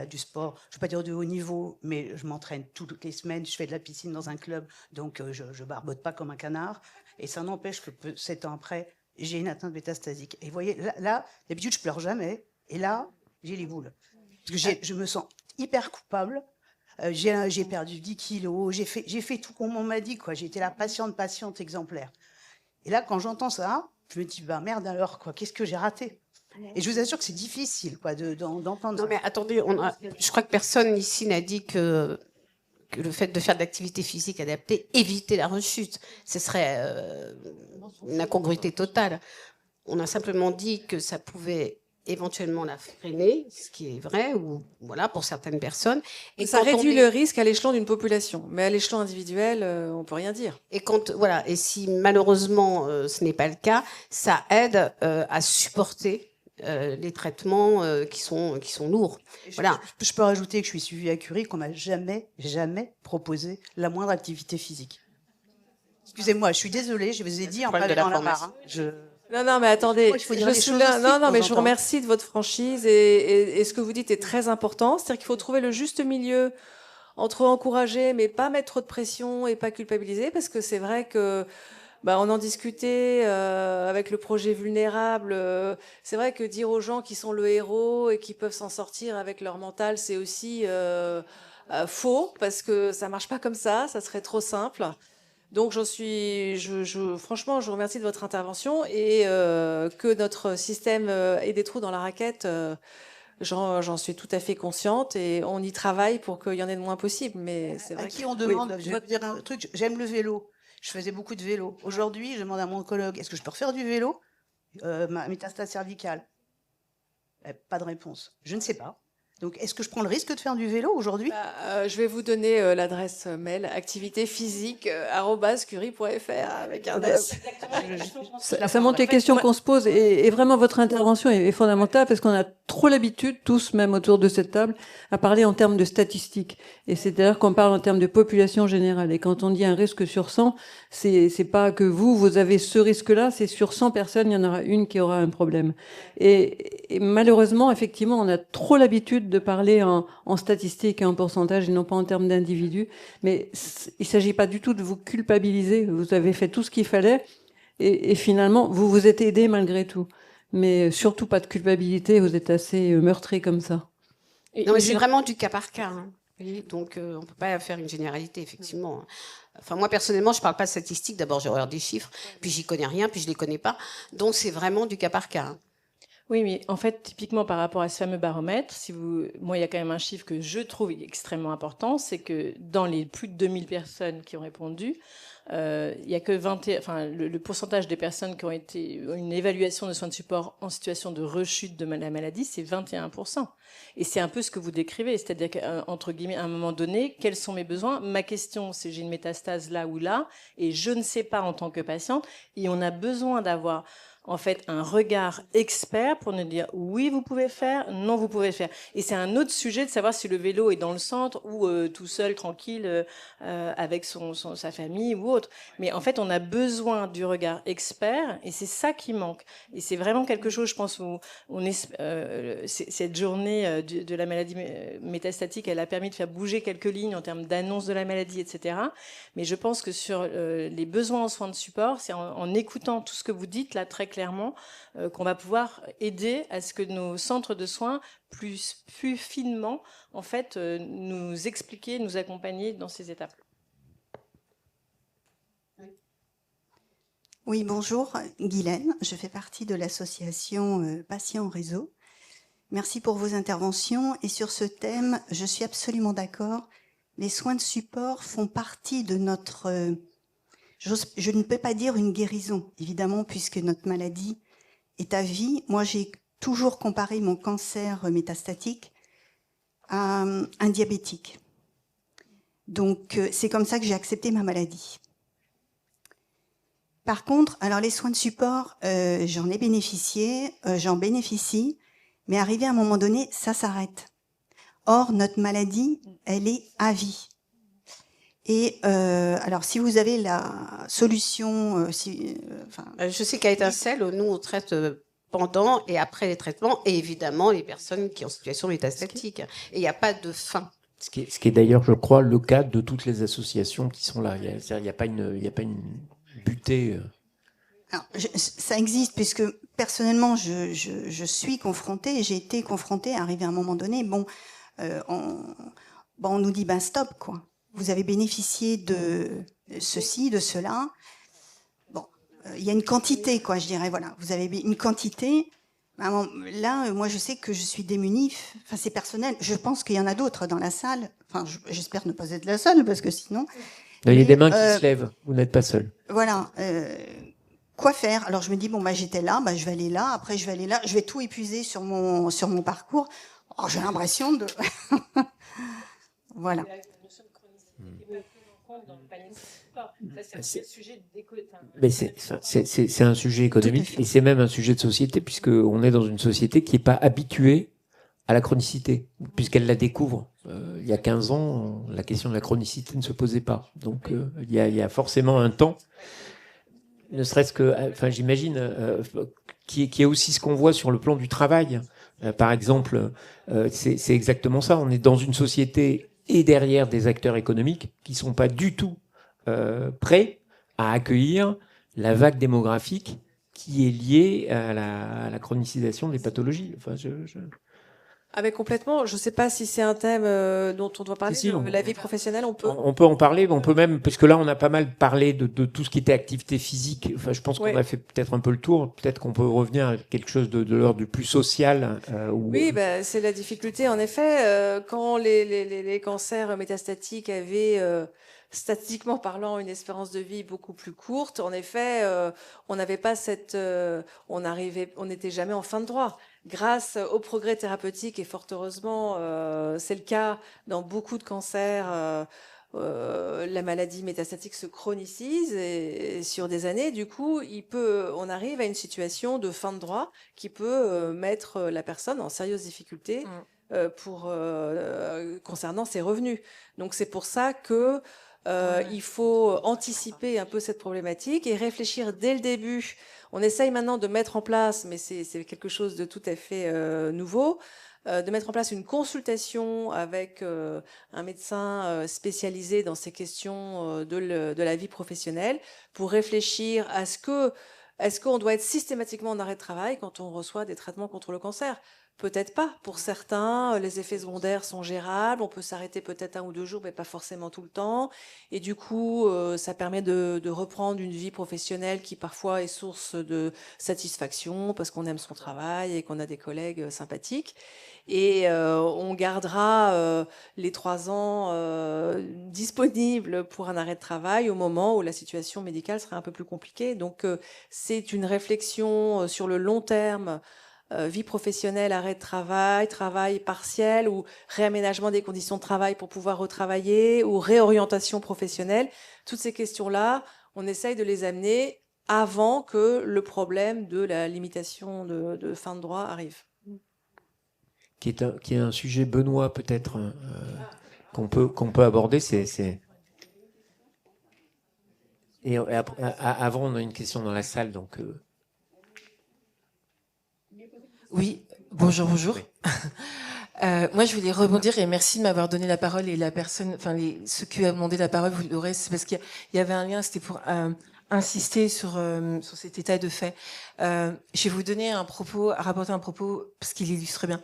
du sport, je ne vais pas dire de haut niveau, mais je m'entraîne toutes les semaines. Je fais de la piscine dans un club, donc je ne barbote pas comme un canard. Et ça n'empêche que 7 ans après, j'ai une atteinte métastasique. Et vous voyez, là d'habitude, je pleure jamais. Et là, j'ai les boules. Parce que je me sens hyper coupable. J'ai perdu 10 kilos. J'ai fait tout comme on m'a dit, quoi. J'ai été la patiente exemplaire. Et là, quand j'entends ça, je me dis, bah merde alors, quoi. Qu'est-ce que j'ai raté? Et je vous assure que c'est difficile, quoi, d'entendre ça. Non, mais attendez, je crois que personne ici n'a dit que le fait de faire de l'activité physique adaptée évitait la rechute. Ce serait une incongruité totale. On a simplement dit que ça pouvait éventuellement la freiner, ce qui est vrai, ou voilà, pour certaines personnes. Et ça réduit le risque à l'échelon d'une population, mais à l'échelon individuel, on peut rien dire. Et voilà, et si malheureusement ce n'est pas le cas, ça aide à supporter les traitements qui sont lourds. Voilà. Je peux rajouter que je suis suivie à Curie, qu'on m'a jamais proposé la moindre activité physique. Excusez-moi, je suis désolée, je vous ai dit en pavé dans la mare. Non, mais attendez, je vous temps. remercie de votre franchise et ce que vous dites est très important. C'est-à-dire qu'il faut trouver le juste milieu entre encourager, mais pas mettre trop de pression et pas culpabiliser, parce que c'est vrai que on en discutait avec le projet Vulnérable. C'est vrai que dire aux gens qui sont le héros et qui peuvent s'en sortir avec leur mental, c'est aussi faux, parce que ça marche pas comme ça serait trop simple. Donc franchement, je vous remercie de votre intervention et que notre système ait des trous dans la raquette, j'en suis tout à fait consciente et on y travaille pour qu'il y en ait le moins possible. Mais c'est vrai. À qui on demande, je vais dire un truc, j'aime le vélo. Je faisais beaucoup de vélo. Aujourd'hui, je demande à mon oncologue, est-ce que je peux refaire du vélo? Ma métastase cervicale. Pas de réponse. Je ne sais pas. Donc, est-ce que je prends le risque de faire du vélo aujourd'hui? Je vais vous donner l'adresse mail activitéphysique@curie.fr avec un S. Ça montre les questions qu'on se pose et vraiment votre intervention est fondamentale parce qu'on a trop l'habitude, tous même autour de cette table, à parler en termes de statistiques. Et c'est-à-dire qu'on parle en termes de population générale. Et quand on dit un risque sur 100, c'est pas que vous avez ce risque-là, c'est sur 100 personnes, il y en aura une qui aura un problème. Et malheureusement, effectivement, on a trop l'habitude de parler en statistiques et en pourcentage et non pas en termes d'individus. Mais il ne s'agit pas du tout de vous culpabiliser. Vous avez fait tout ce qu'il fallait et finalement, vous vous êtes aidé malgré tout. Mais surtout pas de culpabilité, vous êtes assez meurtri comme ça. Non, mais c'est vraiment du cas par cas. Hein. Donc, on ne peut pas faire une généralité, effectivement. Enfin, moi, personnellement, je ne parle pas de statistiques. D'abord, j'ai horreur des chiffres, puis j'y connais rien, puis je ne les connais pas. Donc, c'est vraiment du cas par cas. Hein. Oui, mais en fait, typiquement par rapport à ce fameux baromètre, moi, il y a quand même un chiffre que je trouve extrêmement important, c'est que dans les plus de 2000 personnes qui ont répondu, il y a que le pourcentage des personnes qui ont une évaluation de soins de support en situation de rechute de la maladie, c'est 21%. Et c'est un peu ce que vous décrivez, c'est-à-dire qu'entre guillemets, à un moment donné, quels sont mes besoins? Ma question, c'est j'ai une métastase là ou là, et je ne sais pas en tant que patiente, et on a besoin d'avoir en fait un regard expert pour nous dire oui vous pouvez faire, non vous pouvez faire. Et c'est un autre sujet de savoir si le vélo est dans le centre ou tout seul tranquille avec sa famille ou autre. Mais en fait on a besoin du regard expert et c'est ça qui manque. Et c'est vraiment quelque chose, je pense, où cette journée de la maladie métastatique, elle a permis de faire bouger quelques lignes en termes d'annonce de la maladie, etc. Mais je pense que sur les besoins en soins de support, c'est en écoutant tout ce que vous dites là très clairement qu'on va pouvoir aider à ce que nos centres de soins plus finement en fait nous expliquer, nous accompagner dans ces étapes. Oui, bonjour, Guylaine, je fais partie de l'association Patients Réseau. Merci pour vos interventions et sur ce thème, je suis absolument d'accord. Les soins de support font partie de notre je ne peux pas dire une guérison, évidemment, puisque notre maladie est à vie. Moi, j'ai toujours comparé mon cancer métastatique à un diabétique. Donc, c'est comme ça que j'ai accepté ma maladie. Par contre, alors les soins de support, j'en ai bénéficié, j'en bénéficie, mais arrivé à un moment donné, ça s'arrête. Or, notre maladie, elle est à vie. Et alors, si vous avez la solution, je sais qu'à Étincelle, nous, on traite pendant et après les traitements, et évidemment les personnes qui sont en situation métastatique. Et il n'y a pas de fin. Ce qui est d'ailleurs, je crois, le cas de toutes les associations qui sont là. Il n'y a pas une butée. Alors, ça existe, puisque personnellement, je suis confrontée, j'ai été confrontée, arrivé à un moment donné, on nous dit, stop, quoi. Vous avez bénéficié de ceci, de cela. Bon, il y a une quantité, quoi, je dirais, voilà. Vous avez une quantité. Là, moi, je sais que je suis démunie. Enfin, c'est personnel. Je pense qu'il y en a d'autres dans la salle. Enfin, j'espère ne pas être la seule, parce que sinon... Il y a des mains qui se lèvent. Vous n'êtes pas seul. Voilà. Quoi faire? Alors, je me dis, j'étais là, je vais aller là. Après, je vais aller là. Je vais tout épuiser sur mon parcours. Oh, j'ai l'impression de... Voilà. Mais c'est un sujet économique et c'est même un sujet de société, puisqu'on est dans une société qui n'est pas habituée à la chronicité, puisqu'elle la découvre. Il y a 15 ans, la question de la chronicité ne se posait pas. Donc il y a forcément un temps, ne serait-ce que, j'imagine, qui est aussi ce qu'on voit sur le plan du travail. Par exemple, c'est exactement ça. On est dans une société et derrière des acteurs économiques qui sont pas du tout prêts à accueillir la vague démographique qui est liée à la chronicisation des pathologies. Ah mais complètement. Je ne sais pas si c'est un thème dont on doit parler. La vie professionnelle, on peut. On peut en parler, on peut même, parce que là, on a pas mal parlé de tout ce qui était activité physique. Je pense qu'on a fait peut-être un peu le tour. Peut-être qu'on peut revenir à quelque chose de l'ordre du plus social. Oui, c'est la difficulté. En effet, quand les cancers métastatiques avaient, statistiquement parlant, une espérance de vie beaucoup plus courte, en effet, on n'avait pas on n'était jamais en fin de droit. Grâce au progrès thérapeutique, et fort heureusement, c'est le cas dans beaucoup de cancers, la maladie métastatique se chronicise et sur des années, du coup, on arrive à une situation de fin de droit qui peut mettre la personne en sérieuse difficulté concernant ses revenus. Donc c'est pour ça que il faut anticiper un peu cette problématique et réfléchir dès le début. On essaye maintenant de mettre en place, mais c'est quelque chose de tout à fait nouveau, de mettre en place une consultation avec un médecin spécialisé dans ces questions de la vie professionnelle pour réfléchir à est-ce qu'on doit être systématiquement en arrêt de travail quand on reçoit des traitements contre le cancer? Peut-être pas. Pour certains, les effets secondaires sont gérables. On peut s'arrêter peut-être 1 ou 2 jours, mais pas forcément tout le temps. Et du coup, ça permet de reprendre une vie professionnelle qui parfois est source de satisfaction parce qu'on aime son travail et qu'on a des collègues sympathiques. Et on gardera les 3 ans disponibles pour un arrêt de travail au moment où la situation médicale sera un peu plus compliquée. Donc, c'est une réflexion sur le long terme. Vie professionnelle, arrêt de travail, travail partiel ou réaménagement des conditions de travail pour pouvoir retravailler ou réorientation professionnelle. Toutes ces questions-là, on essaye de les amener avant que le problème de la limitation de fin de droit arrive. Qui est un sujet, Benoît, peut-être, qu'on peut aborder. Et avant, on a une question dans la salle, donc... Oui, bonjour. Oui. Moi, je voulais rebondir et merci de m'avoir donné la parole et la personne, ceux qui ont demandé la parole, vous l'aurez, c'est parce qu'il y avait un lien, c'était pour insister sur cet état de fait. Je vais vous donner rapporter un propos parce qu'il illustre bien.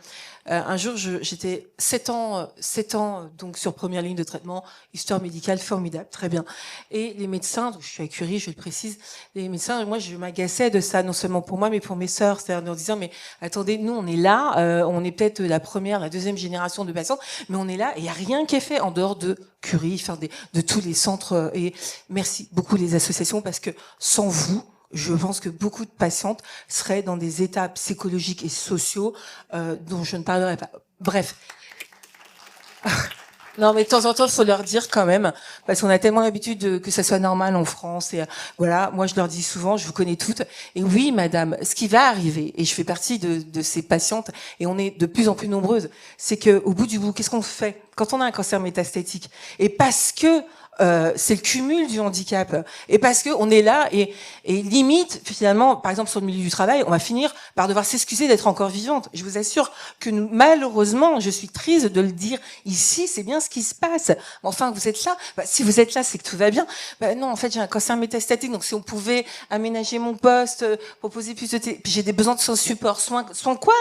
Un jour, j'étais 7 ans donc sur première ligne de traitement, histoire médicale formidable, très bien. Et les médecins, donc je suis à Curie, je le précise, les médecins, moi je m'agaçais de ça, non seulement pour moi mais pour mes sœurs, c'est-à-dire en disant mais attendez, nous on est là, on est peut-être la première, la deuxième génération de patients, mais on est là et il n'y a rien qui est fait en dehors de Curie, de tous les centres. Et merci beaucoup les associations parce que sans vous, je pense que beaucoup de patientes seraient dans des états psychologiques et sociaux dont je ne parlerai pas. Bref. Non, mais de temps en temps, il faut leur dire quand même, parce qu'on a tellement l'habitude que ça soit normal en France. Et voilà, moi je leur dis souvent, je vous connais toutes. Et oui, madame, ce qui va arriver, et je fais partie de ces patientes, et on est de plus en plus nombreuses, c'est que au bout du bout, qu'est-ce qu'on fait quand on a un cancer métastatique? Et parce que c'est le cumul du handicap, et parce que on est là et limite finalement, par exemple sur le milieu du travail, on va finir par devoir s'excuser d'être encore vivante. Je vous assure que malheureusement, je suis triste de le dire ici, c'est bien ce qui se passe. Enfin, vous êtes là. Bah, si vous êtes là, c'est que tout va bien. Bah, non, en fait, j'ai un cancer métastatique, donc si on pouvait aménager mon poste, proposer plus de puis j'ai des besoins de support, soins quoi?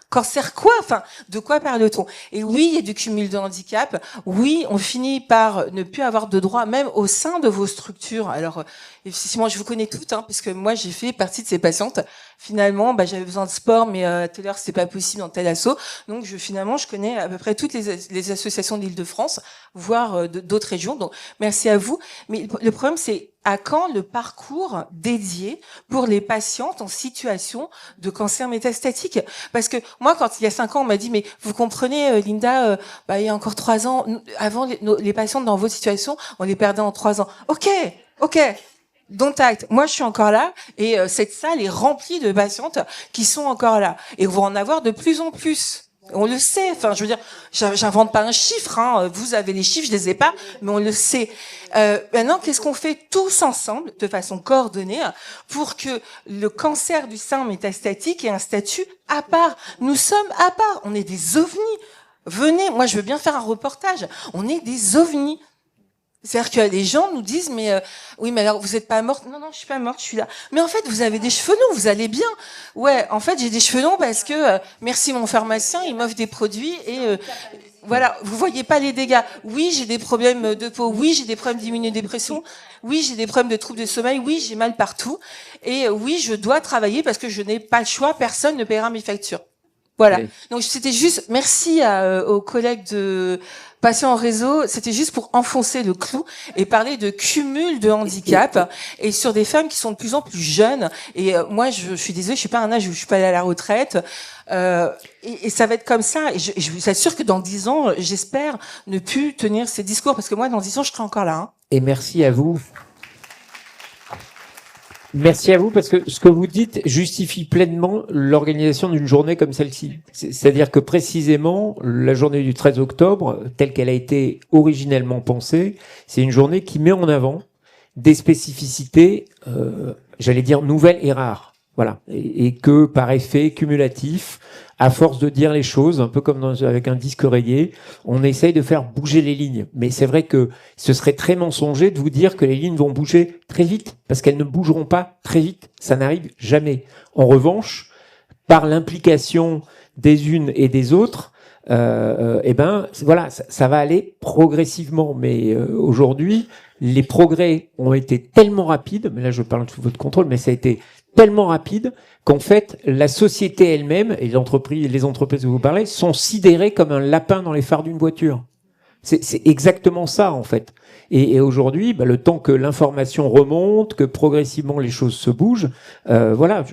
Cancer quoi? Enfin, de quoi parle-t-on? Et oui, il y a du cumul de handicap. Oui, on finit par ne plus avoir de droits, même au sein de vos structures. Alors, effectivement, je vous connais toutes, hein, puisque moi, j'ai fait partie de ces patientes. Finalement, j'avais besoin de sport, mais à telle heure, c'était pas possible dans tel asso. Donc, finalement, je connais à peu près toutes les associations de l'Île-de-France, voire d'autres régions. Donc, merci à vous. Mais le problème, c'est à quand le parcours dédié pour les patientes en situation de cancer métastatique? Parce que moi, quand il y a 5 ans, on m'a dit, mais vous comprenez, Linda, il y a encore 3 ans, avant, les patientes dans votre situation, on les perdait en 3 ans. Ok. Dont acte. Moi, je suis encore là et cette salle est remplie de patientes qui sont encore là. Et vous en avoir de plus en plus. On le sait. Enfin, je veux dire, j'invente pas un chiffre. Hein. Vous avez les chiffres, je les ai pas, mais on le sait. Maintenant, qu'est-ce qu'on fait tous ensemble, de façon coordonnée, pour que le cancer du sein métastatique ait un statut à part? Nous sommes à part. On est des ovnis. Venez, moi, je veux bien faire un reportage. On est des ovnis. C'est-à-dire que les gens nous disent, mais oui, mais alors vous êtes pas morte? Non, je suis pas morte, je suis là. Mais en fait, vous avez des cheveux longs, vous allez bien. Ouais, en fait, j'ai des cheveux longs parce que merci mon pharmacien, il m'offre des produits et voilà, vous voyez pas les dégâts. Oui, j'ai des problèmes de peau. Oui, j'ai des problèmes d'immunodépression. Oui, j'ai des problèmes de troubles de sommeil. Oui, j'ai mal partout. Et oui, je dois travailler parce que je n'ai pas le choix. Personne ne paiera mes factures. Voilà. Oui. Donc c'était juste, merci aux collègues de Patients en réseau, c'était juste pour enfoncer le clou et parler de cumul de handicap et sur des femmes qui sont de plus en plus jeunes. Et moi, je suis désolée, je suis pas à un âge où je suis pas allée à la retraite. Et ça va être comme ça. Et je vous assure que dans 10 ans, j'espère ne plus tenir ces discours parce que moi, dans 10 ans, je serai encore là. Hein. Et merci à vous. Merci à vous parce que ce que vous dites justifie pleinement l'organisation d'une journée comme celle-ci. C'est-à-dire que précisément, la journée du 13 octobre, telle qu'elle a été originellement pensée, c'est une journée qui met en avant des spécificités, j'allais dire nouvelles et rares. Voilà. Et que par effet cumulatif, à force de dire les choses, un peu comme avec un disque rayé, on essaye de faire bouger les lignes. Mais c'est vrai que ce serait très mensonger de vous dire que les lignes vont bouger très vite, parce qu'elles ne bougeront pas très vite. Ça n'arrive jamais. En revanche, par l'implication des unes et des autres, voilà, ça va aller progressivement. Mais aujourd'hui, les progrès ont été tellement rapides, mais là je parle sous votre contrôle, mais ça a été tellement rapide qu'en fait, la société elle-même et les entreprises dont vous parlez sont sidérées comme un lapin dans les phares d'une voiture. C'est exactement ça, en fait. Et aujourd'hui, le temps que l'information remonte, que progressivement les choses se bougent, voilà.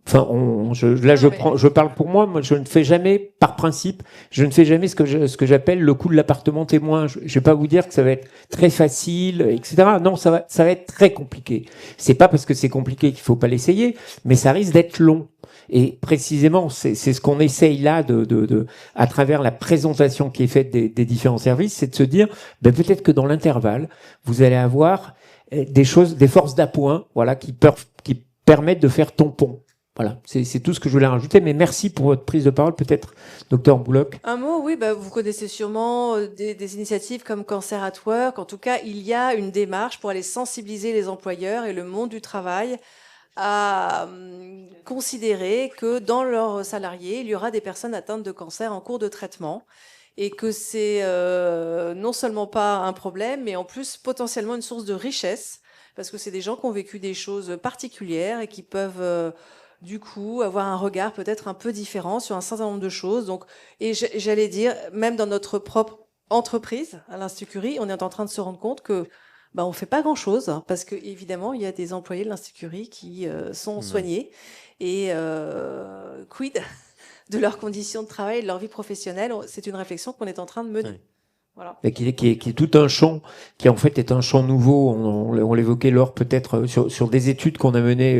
Je parle pour moi. Moi, je ne fais jamais, par principe, je ne fais jamais ce que j'appelle le coup de l'appartement témoin. Je vais pas vous dire que ça va être très facile, etc. Non, ça va être très compliqué. C'est pas parce que c'est compliqué qu'il faut pas l'essayer, mais ça risque d'être long. Et précisément, c'est ce qu'on essaye là à travers la présentation qui est faite des différents services, c'est de se dire, peut-être que dans l'intervalle, vous allez avoir des forces d'appoint, voilà, qui permettent de faire tampon. Voilà, c'est tout ce que je voulais rajouter, mais merci pour votre prise de parole, peut-être, docteur Bouloc. Un mot, oui, vous connaissez sûrement des initiatives comme Cancer at Work. En tout cas, il y a une démarche pour aller sensibiliser les employeurs et le monde du travail à considérer que dans leurs salariés, il y aura des personnes atteintes de cancer en cours de traitement et que c'est non seulement pas un problème, mais en plus potentiellement une source de richesse parce que c'est des gens qui ont vécu des choses particulières et qui peuvent du coup avoir un regard peut-être un peu différent sur un certain nombre de choses. Donc, et j'allais dire, même dans notre propre entreprise, à l'Institut Curie, on est en train de se rendre compte que on fait pas grand-chose hein, parce que évidemment il y a des employés de l'Institut Curie qui sont soignés et quid de leurs conditions de travail et de leur vie professionnelle. C'est une réflexion qu'on est en train de mener. Oui. Voilà. Et qui est tout un champ, qui en fait est un champ nouveau. On l'évoquait lors peut-être sur des études qu'on a menées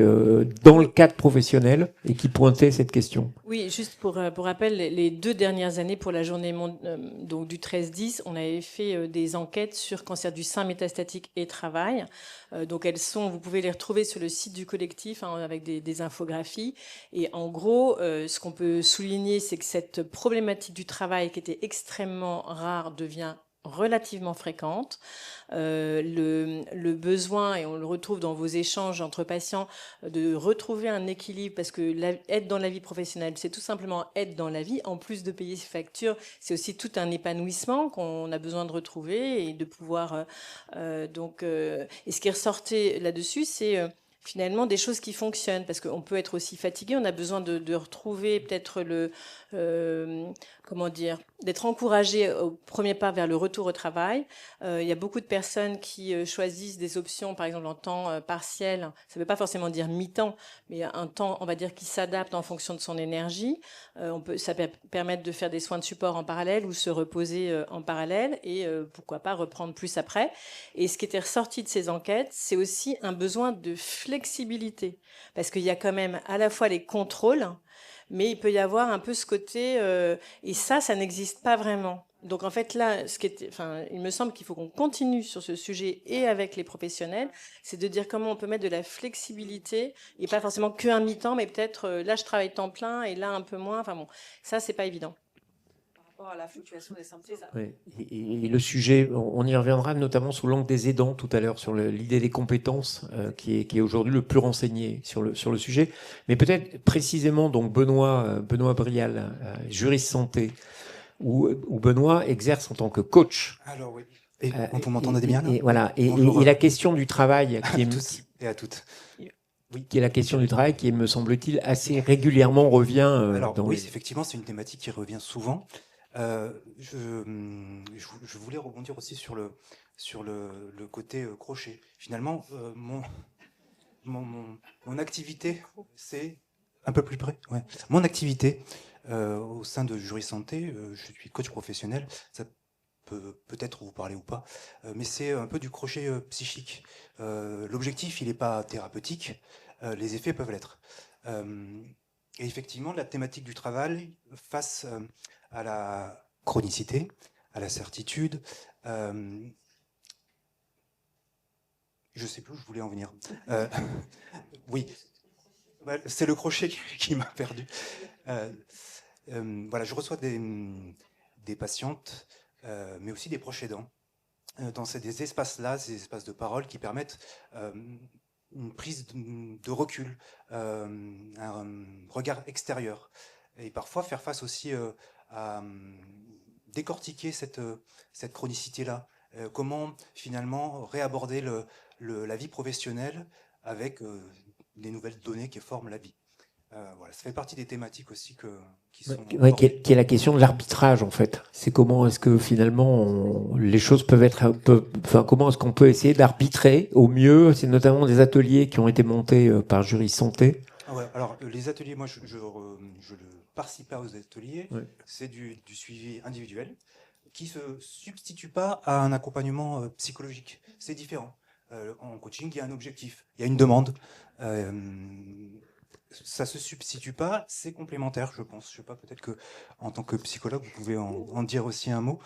dans le cadre professionnel et qui pointaient cette question. Oui, juste pour rappel, les 2 dernières années pour la journée donc du 13-10, on avait fait des enquêtes sur cancer du sein métastatique et travail. Donc vous pouvez les retrouver sur le site du collectif avec des infographies. Et en gros, ce qu'on peut souligner, c'est que cette problématique du travail qui était extrêmement rare devient relativement fréquente. Le besoin, et on le retrouve dans vos échanges entre patients, de retrouver un équilibre, parce que être dans la vie professionnelle, c'est tout simplement être dans la vie. En plus de payer ses factures, c'est aussi tout un épanouissement qu'on a besoin de retrouver et de pouvoir... et ce qui est ressorti là-dessus, c'est... finalement des choses qui fonctionnent, parce qu'on peut être aussi fatigué, on a besoin de retrouver peut-être d'être encouragé au premier pas vers le retour au travail. Il y a beaucoup de personnes qui choisissent des options, par exemple en temps partiel, ça ne veut pas forcément dire mi-temps, mais un temps, on va dire, qui s'adapte en fonction de son énergie. Ça peut permettre de faire des soins de support en parallèle ou se reposer en parallèle et pourquoi pas reprendre plus après. Et ce qui était ressorti de ces enquêtes, c'est aussi un besoin de flexibilité, parce qu'il y a quand même à la fois les contrôles, mais il peut y avoir un peu ce côté, et ça n'existe pas vraiment. Donc en fait là, il me semble qu'il faut qu'on continue sur ce sujet et avec les professionnels, c'est de dire comment on peut mettre de la flexibilité et pas forcément qu'un mi-temps, mais peut-être là je travaille temps plein et là un peu moins. Enfin bon, ça c'est pas évident. Par rapport à la fluctuation des symptômes. Oui. Et le sujet, on y reviendra notamment sous l'angle des aidants tout à l'heure, sur l'idée des compétences qui est aujourd'hui le plus renseigné sur le sujet. Mais peut-être précisément, donc Benoît Brial, juriste santé, où Benoît exerce en tant que coach. Alors oui. Et vous m'entendez bien là ? Et voilà. Et la question du travail qui est... tous et à toutes. Oui, qui est la question du travail qui, me semble-t-il, assez régulièrement revient. Alors oui, les... effectivement, c'est une thématique qui revient souvent. Je voulais rebondir aussi sur le côté crochet. Finalement, mon activité, c'est un peu plus près. Ouais. Mon activité au sein de Jury Santé, je suis coach professionnel. Ça peut peut-être vous parler ou pas, mais c'est un peu du crochet psychique. L'objectif, il n'est pas thérapeutique. Les effets peuvent l'être. Et effectivement, la thématique du travail face à la chronicité, à la certitude. Je sais plus où je voulais en venir. Oui, c'est le crochet qui m'a perdu. Voilà, je reçois des patientes, mais aussi des proches aidants, dans des espaces-là, ces espaces de parole qui permettent une prise de recul, un regard extérieur, et parfois faire face aussi à décortiquer cette chronicité-là. Comment finalement réaborder la vie professionnelle avec les nouvelles données qui forment la vie. Voilà, ça fait partie des thématiques aussi qui sont... qui est la question de l'arbitrage, en fait. C'est comment est-ce que finalement les choses peuvent être... comment est-ce qu'on peut essayer d'arbitrer au mieux. C'est notamment des ateliers qui ont été montés par Jury Santé. Ah ouais, alors les ateliers, moi je ne participe pas aux ateliers, ouais. C'est du suivi individuel qui ne se substitue pas à un accompagnement psychologique. C'est différent. En coaching, il y a un objectif, il y a une demande. Ça ne se substitue pas, c'est complémentaire, je pense. Je ne sais pas, peut-être que en tant que psychologue, vous pouvez en dire aussi un mot.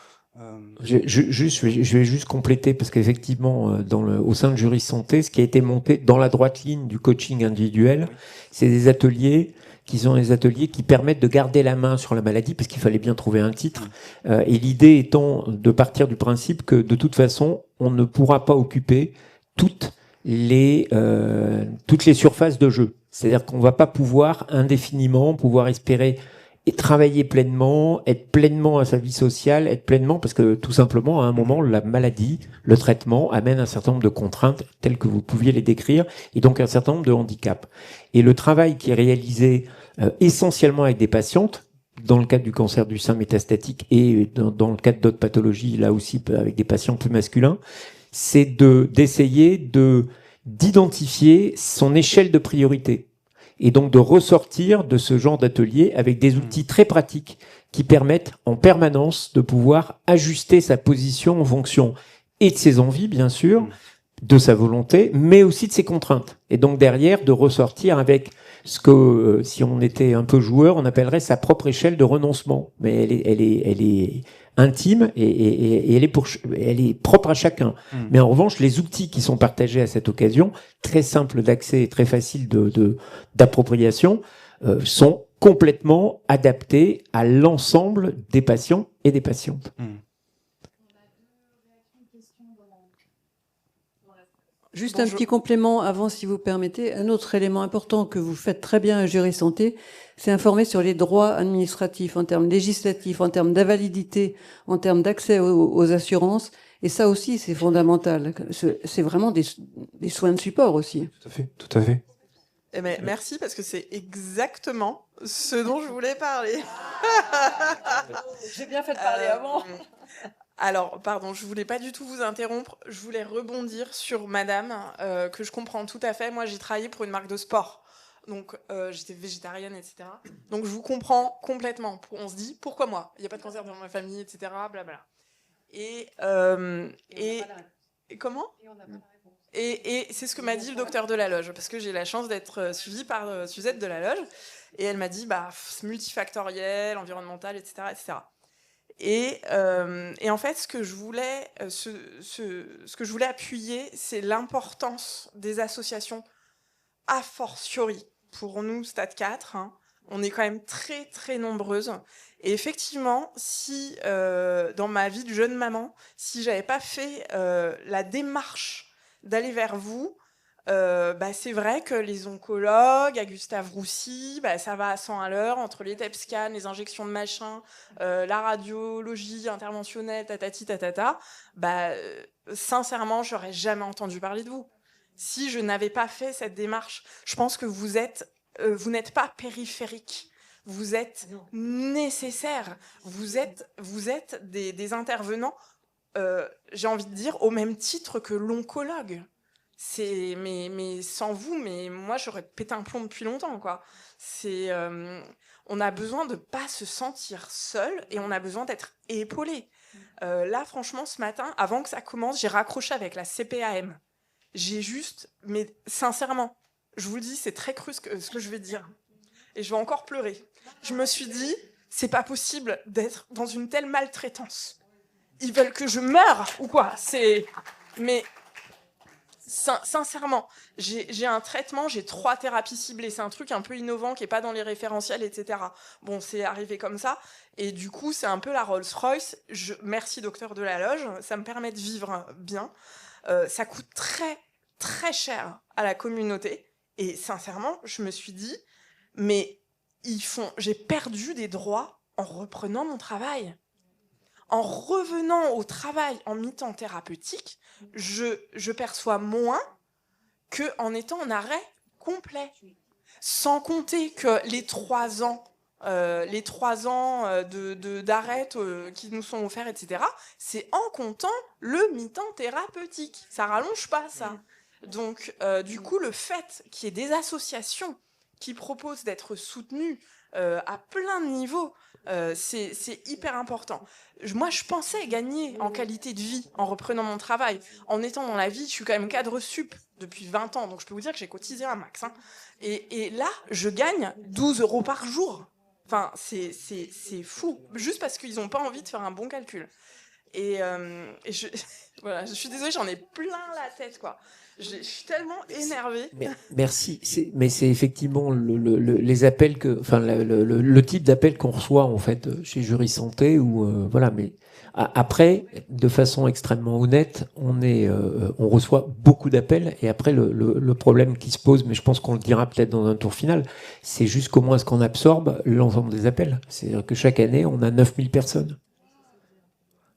Je vais juste compléter, parce qu'effectivement, au sein de Jury Santé, ce qui a été monté dans la droite ligne du coaching individuel, oui. C'est des ateliers qui permettent de garder la main sur la maladie, parce qu'il fallait bien trouver un titre. Et l'idée étant de partir du principe que, de toute façon, on ne pourra pas occuper toutes les surfaces de jeu. C'est-à-dire qu'on va pas pouvoir indéfiniment espérer et travailler pleinement, être pleinement à sa vie sociale, être pleinement, parce que tout simplement, à un moment, la maladie, le traitement amène un certain nombre de contraintes telles que vous pouviez les décrire, et donc un certain nombre de handicaps. Et le travail qui est réalisé essentiellement avec des patientes, dans le cadre du cancer du sein métastatique et dans le cadre d'autres pathologies, là aussi avec des patients plus masculins, c'est d'essayer d'identifier son échelle de priorité. Et donc de ressortir de ce genre d'atelier avec des outils très pratiques qui permettent en permanence de pouvoir ajuster sa position en fonction et de ses envies, bien sûr, de sa volonté, mais aussi de ses contraintes. Et donc derrière, de ressortir avec ce que, si on était un peu joueur, on appellerait sa propre échelle de renoncement. Mais elle est intime et elle est propre à chacun. Mais en revanche, les outils qui sont partagés à cette occasion, très simples d'accès et très faciles d'appropriation, sont complètement adaptés à l'ensemble des patients et des patientes. Juste un petit complément avant, si vous permettez. Un autre élément important que vous faites très bien à Jury Santé, c'est informer sur les droits administratifs en termes législatifs, en termes d'invalidité, en termes d'accès aux assurances. Et ça aussi, c'est fondamental. C'est vraiment des soins de support aussi. Tout à fait, tout à fait. Eh ben, merci, parce que c'est exactement ce dont je voulais parler. J'ai bien fait de parler avant. Alors, pardon, je voulais pas du tout vous interrompre. Je voulais rebondir sur Madame, que je comprends tout à fait. Moi, j'ai travaillé pour une marque de sport. Donc, j'étais végétarienne, etc. Donc, je vous comprends complètement. On se dit, pourquoi moi? Il n'y a pas de cancer dans ma famille, etc. Blablabla. Et comment? Et c'est ce que m'a dit le docteur de la loge, parce que j'ai la chance d'être suivie par Suzette de la loge. Et elle m'a dit, c'est multifactoriel, environnemental, etc., etc. Et en fait, ce que je voulais appuyer, c'est l'importance des associations, a fortiori pour nous, Stade 4. On est quand même très, très nombreuses. Et effectivement, si dans ma vie de jeune maman, si j'avais pas fait la démarche d'aller vers vous, c'est vrai que les oncologues, à Gustave Roussy, ça va à 100 à l'heure, entre les TEP scans, les injections de machin, la radiologie interventionnelle, tatati tatata, sincèrement, j'aurais jamais entendu parler de vous. Si je n'avais pas fait cette démarche, je pense que vous n'êtes pas périphérique. Vous êtes nécessaire. Vous êtes des intervenants, j'ai envie de dire, au même titre que l'oncologue. Mais sans vous, moi j'aurais pété un plomb depuis longtemps, quoi. On a besoin de pas se sentir seul et on a besoin d'être épaulé. Là, franchement, ce matin, avant que ça commence, j'ai raccroché avec la CPAM. Mais sincèrement, je vous le dis, c'est très cru ce que je vais dire. Et je vais encore pleurer. Je me suis dit, c'est pas possible d'être dans une telle maltraitance. Ils veulent que je meure ou quoi? Mais sincèrement, j'ai un traitement, j'ai 3 thérapies ciblées. C'est un truc un peu innovant qui est pas dans les référentiels, etc. Bon, c'est arrivé comme ça. Et du coup, c'est un peu la Rolls-Royce. Merci, docteur de la loge. Ça me permet de vivre bien. Ça coûte très, très cher à la communauté. Et sincèrement, je me suis dit, mais j'ai perdu des droits en reprenant mon travail. En revenant au travail en mi-temps thérapeutique, je perçois moins qu'en étant en arrêt complet. Sans compter que les 3 ans d'arrêt qui nous sont offerts, etc., c'est en comptant le mi-temps thérapeutique. Ça rallonge pas, ça. Donc, du coup, le fait qu'il y ait des associations qui proposent d'être soutenues à plein de niveaux, c'est hyper important. Moi, je pensais gagner en qualité de vie en reprenant mon travail. En étant dans la vie, je suis quand même cadre sup depuis 20 ans, donc je peux vous dire que j'ai cotisé un max. Et là, je gagne 12 € par jour. Enfin, c'est fou. Juste parce qu'ils n'ont pas envie de faire un bon calcul. Voilà, je suis désolée, j'en ai plein la tête, quoi. Je suis tellement énervée. Merci. Mais c'est effectivement les appels le type d'appel qu'on reçoit en fait chez Jury Santé voilà. Mais après, de façon extrêmement honnête, on reçoit beaucoup d'appels et après le problème qui se pose, mais je pense qu'on le dira peut-être dans un tour final, c'est juste comment est-ce qu'on absorbe l'ensemble des appels. C'est-à-dire que chaque année, on a 9000 personnes.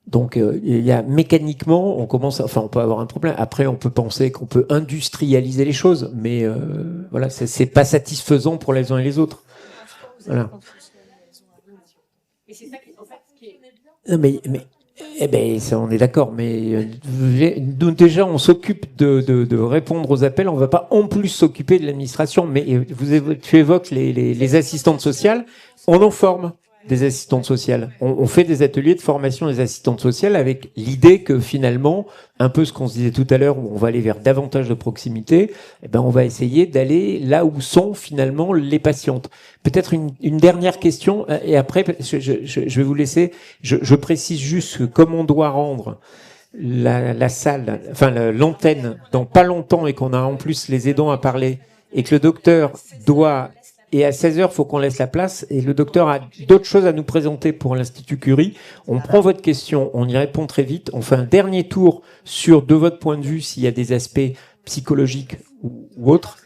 Donc, il y a mécaniquement, on peut avoir un problème. Après, on peut penser qu'on peut industrialiser les choses, mais voilà, c'est pas satisfaisant pour les uns et les autres. Voilà. Et c'est ça qui, en fait, Eh ben, ça, on est d'accord, mais nous, déjà, on s'occupe de répondre aux appels. On ne va pas en plus s'occuper de l'administration. Mais tu évoques les assistantes sociales. On en forme des assistantes sociales. On fait des ateliers de formation des assistantes sociales avec l'idée que finalement, un peu ce qu'on se disait tout à l'heure, où on va aller vers davantage de proximité, eh ben, on va essayer d'aller là où sont finalement les patientes. Peut-être une dernière question, et après, je vais vous laisser. Je précise juste que comme on doit rendre la salle, enfin l'antenne dans pas longtemps et qu'on a en plus les aidants à parler, et que le docteur doit... Et à 16h, il faut qu'on laisse la place. Et le docteur a d'autres choses à nous présenter pour l'Institut Curie. On prend votre question, on y répond très vite. On fait un dernier tour sur, de votre point de vue, s'il y a des aspects psychologiques ou autres.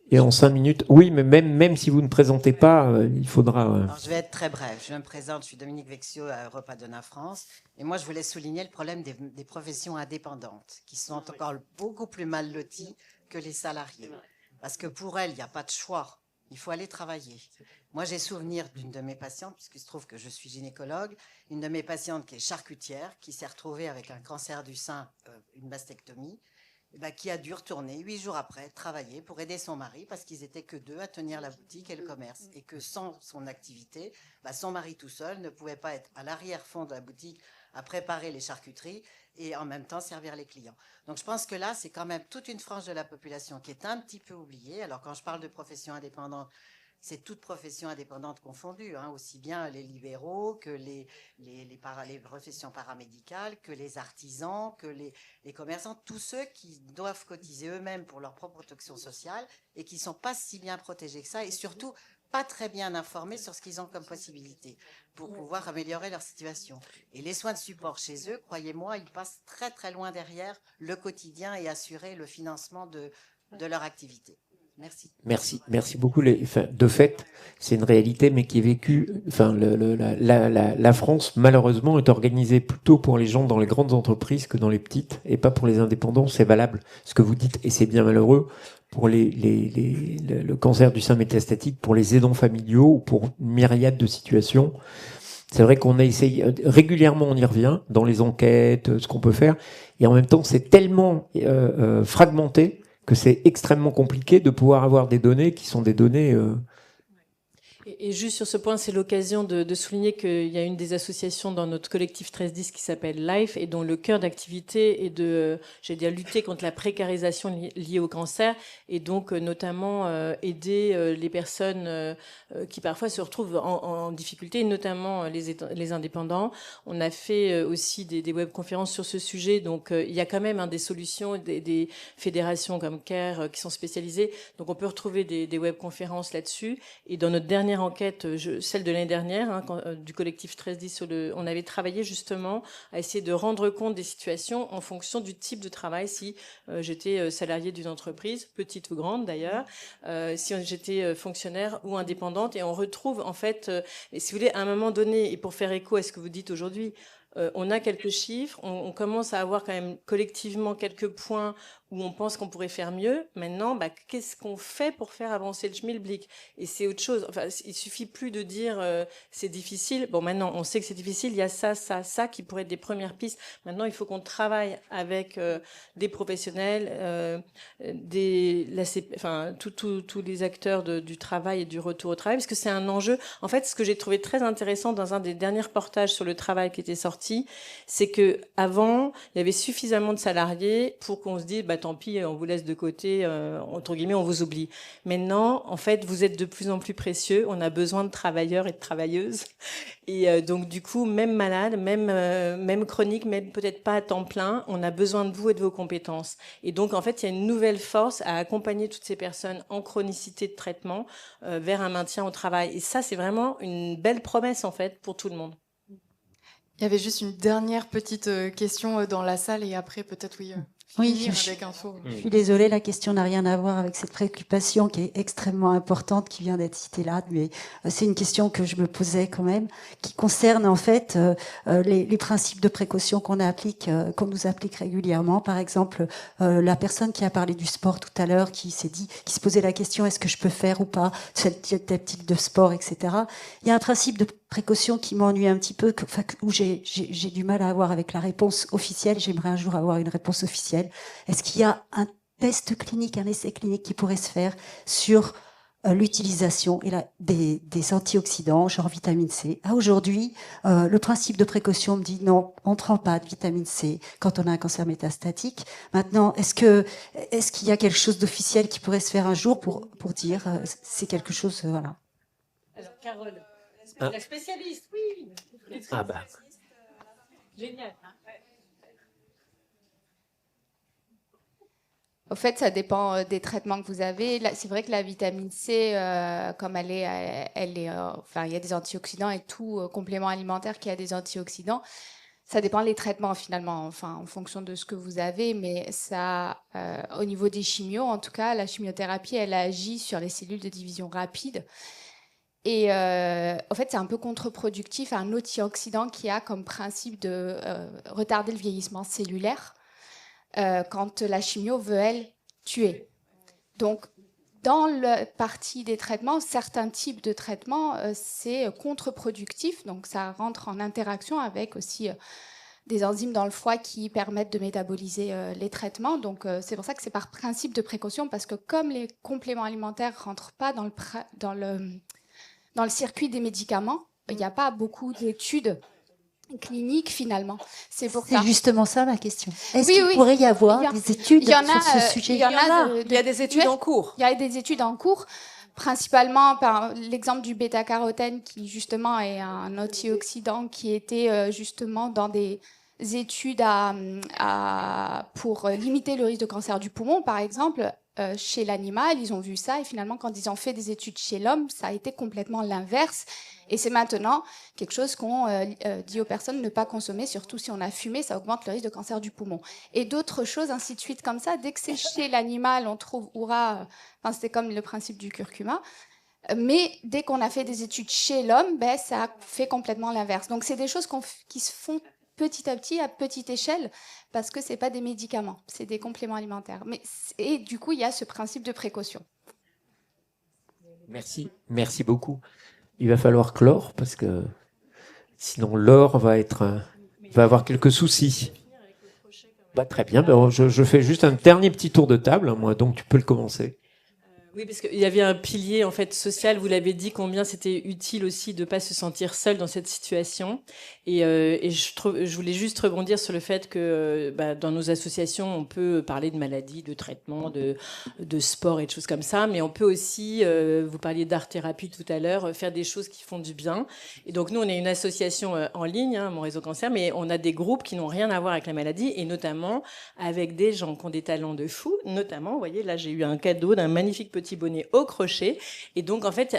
Et en 5 minutes, oui, mais même si vous ne présentez pas, il faudra... Alors, je vais être très bref. Je me présente, je suis Dominique Vexio à Europa Donna France. Et moi, je voulais souligner le problème des professions indépendantes, qui sont encore beaucoup plus mal loties que les salariés. Parce que pour elles, il n'y a pas de choix. Il faut aller travailler. Moi, j'ai souvenir d'une de mes patientes, puisqu'il se trouve que je suis gynécologue, une de mes patientes qui est charcutière, qui s'est retrouvée avec un cancer du sein, une mastectomie, et ben, qui a dû retourner 8 jours après travailler pour aider son mari, parce qu'ils étaient que 2 à tenir la boutique et le commerce. Et que sans son activité, ben, son mari tout seul ne pouvait pas être à l'arrière-fond de la boutique à préparer les charcuteries et en même temps servir les clients. Donc je pense que là, c'est quand même toute une frange de la population qui est un petit peu oubliée. Alors quand je parle de profession indépendante, c'est toute profession indépendante confondue, hein, aussi bien les libéraux que les professions paramédicales, que les artisans, que les commerçants, tous ceux qui doivent cotiser eux-mêmes pour leur propre protection sociale et qui ne sont pas si bien protégés que ça, et surtout pas très bien informés sur ce qu'ils ont comme possibilité pour pouvoir améliorer leur situation. Et les soins de support chez eux, croyez-moi, ils passent très très loin derrière le quotidien et assurer le financement de leur activité. Merci. Merci beaucoup. De fait, c'est une réalité, mais qui est vécue. Enfin, la France, malheureusement, est organisée plutôt pour les gens dans les grandes entreprises que dans les petites, et pas pour les indépendants. C'est valable, ce que vous dites, et c'est bien malheureux pour le cancer du sein métastatique, pour les aidants familiaux ou pour une myriade de situations. C'est vrai qu'on a essayé régulièrement, on y revient dans les enquêtes, ce qu'on peut faire, et en même temps, c'est tellement fragmenté que c'est extrêmement compliqué de pouvoir avoir des données qui sont des données... Et juste sur ce point, c'est l'occasion de souligner qu'il y a une des associations dans notre collectif 1310 qui s'appelle LIFE et dont le cœur d'activité est de, lutter contre la précarisation liée au cancer et donc notamment aider les personnes qui parfois se retrouvent en difficulté, notamment les indépendants. On a fait aussi des webconférences sur ce sujet, donc il y a quand même des solutions, des fédérations comme CARE qui sont spécialisées, donc on peut retrouver des webconférences là-dessus. Et dans notre dernière enquête, celle de l'année dernière, du collectif 1310, on avait travaillé justement à essayer de rendre compte des situations en fonction du type de travail. Si j'étais salarié d'une entreprise, petite ou grande d'ailleurs, si j'étais fonctionnaire ou indépendante, et on retrouve en fait, si vous voulez, à un moment donné, et pour faire écho à ce que vous dites aujourd'hui, on a quelques chiffres, on commence à avoir quand même collectivement quelques points où on pense qu'on pourrait faire mieux. Maintenant, qu'est-ce qu'on fait pour faire avancer le schmilblick? Et c'est autre chose. Enfin, il suffit plus de dire c'est difficile. Bon, maintenant, on sait que c'est difficile. Il y a ça qui pourraient être des premières pistes. Maintenant, il faut qu'on travaille avec des professionnels, tous les acteurs du travail et du retour au travail, parce que c'est un enjeu. En fait, ce que j'ai trouvé très intéressant dans un des derniers reportages sur le travail qui était sorti, c'est que avant, il y avait suffisamment de salariés pour qu'on se dise tant pis, on vous laisse de côté, entre guillemets, on vous oublie. Maintenant, en fait, vous êtes de plus en plus précieux. On a besoin de travailleurs et de travailleuses. Et donc, du coup, même malade, même chronique, même peut-être pas à temps plein, on a besoin de vous et de vos compétences. Et donc, en fait, il y a une nouvelle force à accompagner toutes ces personnes en chronicité de traitement vers un maintien au travail. Et ça, c'est vraiment une belle promesse, en fait, pour tout le monde. Il y avait juste une dernière petite question dans la salle et après, peut-être, Oui, je suis désolée, la question n'a rien à voir avec cette préoccupation qui est extrêmement importante, qui vient d'être citée là, mais c'est une question que je me posais quand même, qui concerne en fait les principes de précaution qu'on nous applique régulièrement. Par exemple, la personne qui a parlé du sport tout à l'heure, qui se posait la question est-ce que je peux faire ou pas tel type de sport, etc. Il y a un principe de précaution qui m'ennuie un petit peu, où j'ai du mal à avoir avec la réponse officielle. J'aimerais un jour avoir une réponse officielle. Est-ce qu'il y a un test clinique, un essai clinique qui pourrait se faire sur l'utilisation des antioxydants, genre vitamine C. Aujourd'hui, le principe de précaution me dit non, on ne prend pas de vitamine C quand on a un cancer métastatique. Maintenant, est-ce qu'il y a quelque chose d'officiel qui pourrait se faire un jour pour dire c'est quelque chose, voilà. Alors, Carole, Ah. la spécialiste, oui. Ah bah. Génial. Au fait, ça dépend des traitements que vous avez. C'est vrai que la vitamine C, comme elle est, enfin, il y a des antioxydants et tout complément alimentaire qui a des antioxydants. Ça dépend des traitements finalement, enfin, en fonction de ce que vous avez. Mais ça, au niveau des chimios, en tout cas, la chimiothérapie, elle agit sur les cellules de division rapide. Et en fait, c'est un peu contre-productif, un antioxydant qui a comme principe de retarder le vieillissement cellulaire. Quand la chimio veut, elle, tuer. Donc, dans la partie des traitements, certains types de traitements, c'est contre-productif. Donc, ça rentre en interaction avec aussi des enzymes dans le foie qui permettent de métaboliser les traitements. Donc, c'est pour ça que c'est par principe de précaution, parce que comme les compléments alimentaires ne rentrent pas dans le circuit des médicaments, il n'y a pas beaucoup d'études clinique finalement. C'est pour ça. C'est justement ça ma question. Est-ce Oui, qu'il oui. pourrait y avoir des études sur ce sujet? Il y a des études en cours. Il y a des études en cours, principalement par l'exemple du bêta-carotène qui justement est un antioxydant qui était justement dans des études pour limiter le risque de cancer du poumon, par exemple. Chez l'animal, ils ont vu ça et finalement, quand ils ont fait des études chez l'homme, ça a été complètement l'inverse. Et c'est maintenant quelque chose qu'on dit aux personnes de ne pas consommer, surtout si on a fumé, ça augmente le risque de cancer du poumon. Et d'autres choses, ainsi de suite, comme ça. Dès que c'est chez l'animal, on trouve enfin, c'est comme le principe du curcuma. Mais dès qu'on a fait des études chez l'homme, ben, ça fait complètement l'inverse. Donc, c'est des choses qui se font petit à petit, à petite échelle, parce que c'est pas des médicaments, c'est des compléments alimentaires. Et du coup, il y a ce principe de précaution. Merci beaucoup. Il va falloir clore parce que sinon Laure va avoir quelques soucis. Bah, très bien, ben, je fais juste un dernier petit tour de table, moi, donc tu peux le commencer. Oui, parce qu'il y avait un pilier en fait social. Vous l'avez dit combien c'était utile aussi de pas se sentir seul dans cette situation. Et je voulais juste rebondir sur le fait que dans nos associations, on peut parler de maladies, de traitements, de sport et de choses comme ça, mais on peut aussi, vous parliez d'art-thérapie tout à l'heure, faire des choses qui font du bien. Et donc nous, on est une association en ligne, Mon Réseau Cancer, mais on a des groupes qui n'ont rien à voir avec la maladie, et notamment avec des gens qui ont des talents de fou. Notamment, vous voyez, là, j'ai eu un cadeau d'un magnifique petit bonnet au crochet. Et donc, en fait,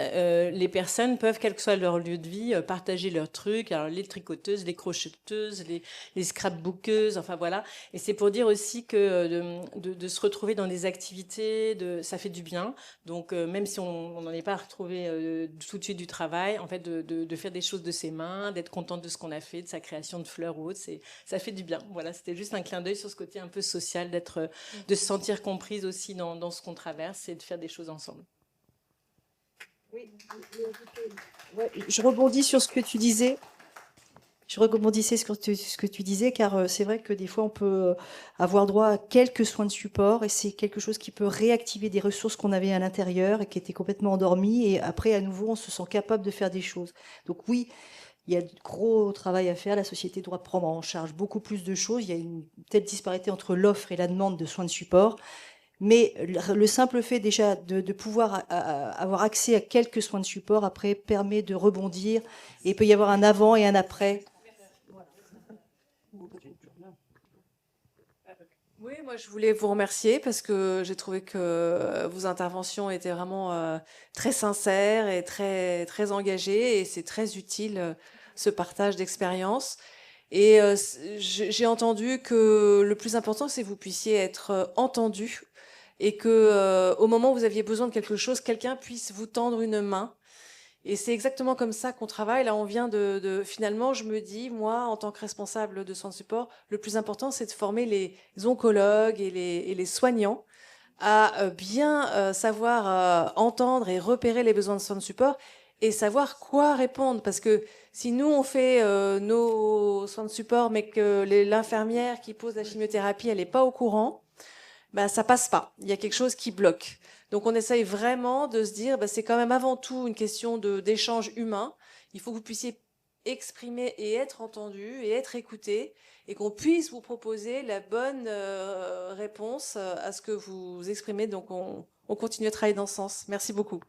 les personnes peuvent, quel que soit leur lieu de vie, partager leurs trucs. Alors, les tricoteuses, les crocheteuses, les scrapbookeuses, enfin voilà. Et c'est pour dire aussi que de se retrouver dans des activités, ça fait du bien. Donc, même si on n'en est pas retrouvé tout de suite du travail, en fait, de faire des choses de ses mains, d'être contente de ce qu'on a fait, de sa création de fleurs ou autre, ça fait du bien. Voilà, c'était juste un clin d'œil sur ce côté un peu social, de se sentir comprise aussi dans ce qu'on traverse et de faire des choses ensemble. Oui, je rebondis sur ce que tu disais. Je rebondissais sur ce que tu disais, car c'est vrai que des fois, on peut avoir droit à quelques soins de support, et c'est quelque chose qui peut réactiver des ressources qu'on avait à l'intérieur et qui étaient complètement endormies, et après, à nouveau, on se sent capable de faire des choses. Donc oui, il y a de gros travail à faire. La société doit prendre en charge beaucoup plus de choses. Il y a une telle disparité entre l'offre et la demande de soins de support. Mais le simple fait déjà de pouvoir avoir accès à quelques soins de support, après, permet de rebondir. Et il peut y avoir un avant et un après. Oui, moi je voulais vous remercier parce que j'ai trouvé que vos interventions étaient vraiment très sincères et très, très engagées, et c'est très utile ce partage d'expérience. Et j'ai entendu que le plus important, c'est que vous puissiez être entendu, et que au moment où vous aviez besoin de quelque chose, quelqu'un puisse vous tendre une main. Et c'est exactement comme ça qu'on travaille. Là, on vient finalement, je me dis, moi, en tant que responsable de soins de support, le plus important, c'est de former les oncologues et les soignants à bien savoir entendre et repérer les besoins de soins de support et savoir quoi répondre. Parce que Si nous, on fait nos soins de support, mais que l'infirmière qui pose la chimiothérapie, elle n'est pas au courant, bah, ça passe pas. Il y a quelque chose qui bloque. Donc, on essaye vraiment de se dire, bah, c'est quand même avant tout une question d'échange humain. Il faut que vous puissiez exprimer et être entendu et être écouté et qu'on puisse vous proposer la bonne réponse à ce que vous exprimez. Donc, on continue à travailler dans ce sens. Merci beaucoup.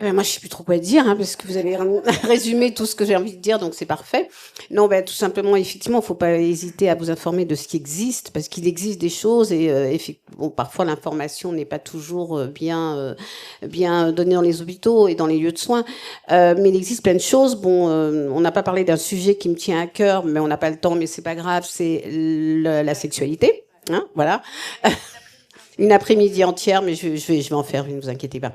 Moi, je ne sais plus trop quoi dire, hein, parce que vous avez résumé tout ce que j'ai envie de dire, donc c'est parfait. Non, tout simplement, effectivement, il ne faut pas hésiter à vous informer de ce qui existe, parce qu'il existe des choses, et bon, parfois l'information n'est pas toujours bien donnée dans les hôpitaux et dans les lieux de soins, mais il existe plein de choses. Bon, on n'a pas parlé d'un sujet qui me tient à cœur, mais on n'a pas le temps, mais c'est pas grave, c'est la sexualité, hein, voilà. Une après-midi entière, mais je vais en faire une, ne vous inquiétez pas.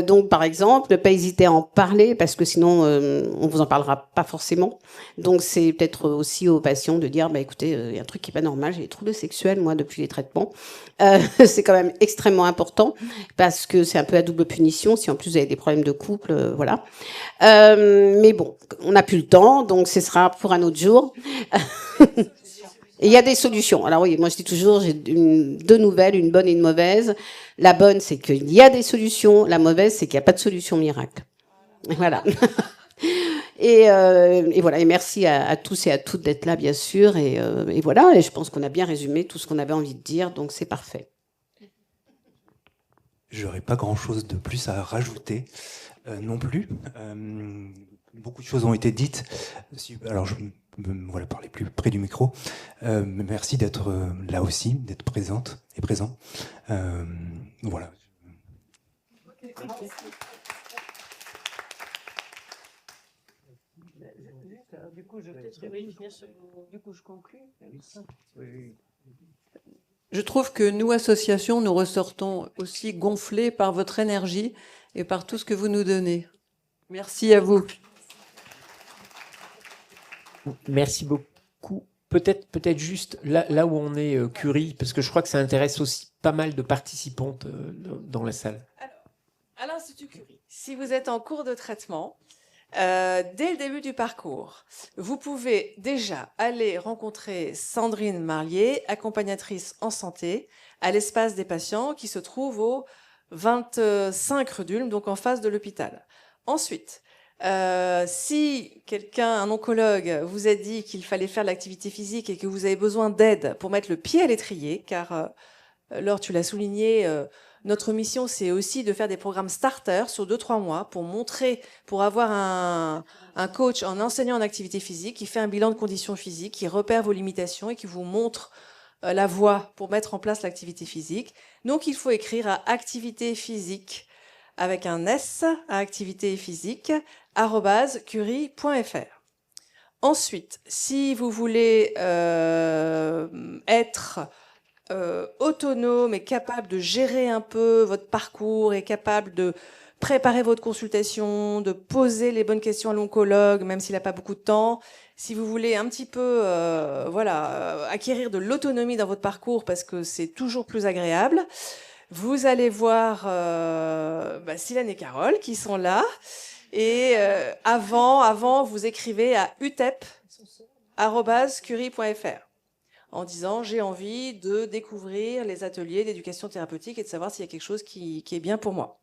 Donc, par exemple, ne pas hésiter à en parler, parce que sinon, on vous en parlera pas forcément. Donc, c'est peut-être aussi aux patients de dire, écoutez, il y a un truc qui est pas normal, j'ai des troubles sexuels, moi, depuis les traitements. C'est quand même extrêmement important, parce que c'est un peu à double punition, si en plus vous avez des problèmes de couple, voilà. Mais bon, on n'a plus le temps, donc ce sera pour un autre jour. Et il y a des solutions. Alors oui, moi je dis toujours, j'ai deux nouvelles, une bonne et une mauvaise. La bonne, c'est qu'il y a des solutions. La mauvaise, c'est qu'il n'y a pas de solution miracle. Voilà. Et voilà. Et merci à tous et à toutes d'être là, bien sûr. Et voilà. Et je pense qu'on a bien résumé tout ce qu'on avait envie de dire, donc c'est parfait. J'aurais pas grand-chose de plus à rajouter non plus. Beaucoup de choses ont été dites. Alors je voilà, parler plus près du micro. Merci d'être là aussi, d'être présente et présent. Voilà. Du coup, je conclue. Je trouve que nous, associations, nous ressortons aussi gonflés par votre énergie et par tout ce que vous nous donnez. Merci à vous. Merci beaucoup. Peut-être juste là où on est, Curie, parce que je crois que ça intéresse aussi pas mal de participantes dans la salle. Alors, à l'Institut Curie, si vous êtes en cours de traitement, dès le début du parcours, vous pouvez déjà aller rencontrer Sandrine Marlier, accompagnatrice en santé, à l'espace des patients qui se trouve au 25 rue d'Ulm, donc en face de l'hôpital. Ensuite, si un oncologue vous a dit qu'il fallait faire de l'activité physique et que vous avez besoin d'aide pour mettre le pied à l'étrier, car Laure, tu l'as souligné, notre mission c'est aussi de faire des programmes starter sur 2-3 mois pour avoir un coach en enseignant en activité physique qui fait un bilan de conditions physiques, qui repère vos limitations et qui vous montre la voie pour mettre en place l'activité physique. Donc il faut écrire à activité physique avec un S à activité physique @curie.fr. Ensuite, si vous voulez être autonome et capable de gérer un peu votre parcours et capable de préparer votre consultation, de poser les bonnes questions à l'oncologue, même s'il n'a pas beaucoup de temps, si vous voulez un petit peu acquérir de l'autonomie dans votre parcours parce que c'est toujours plus agréable, vous allez voir Silane et Carole qui sont là. Et avant, vous écrivez à utep@curie.fr en disant j'ai envie de découvrir les ateliers d'éducation thérapeutique et de savoir s'il y a quelque chose qui est bien pour moi.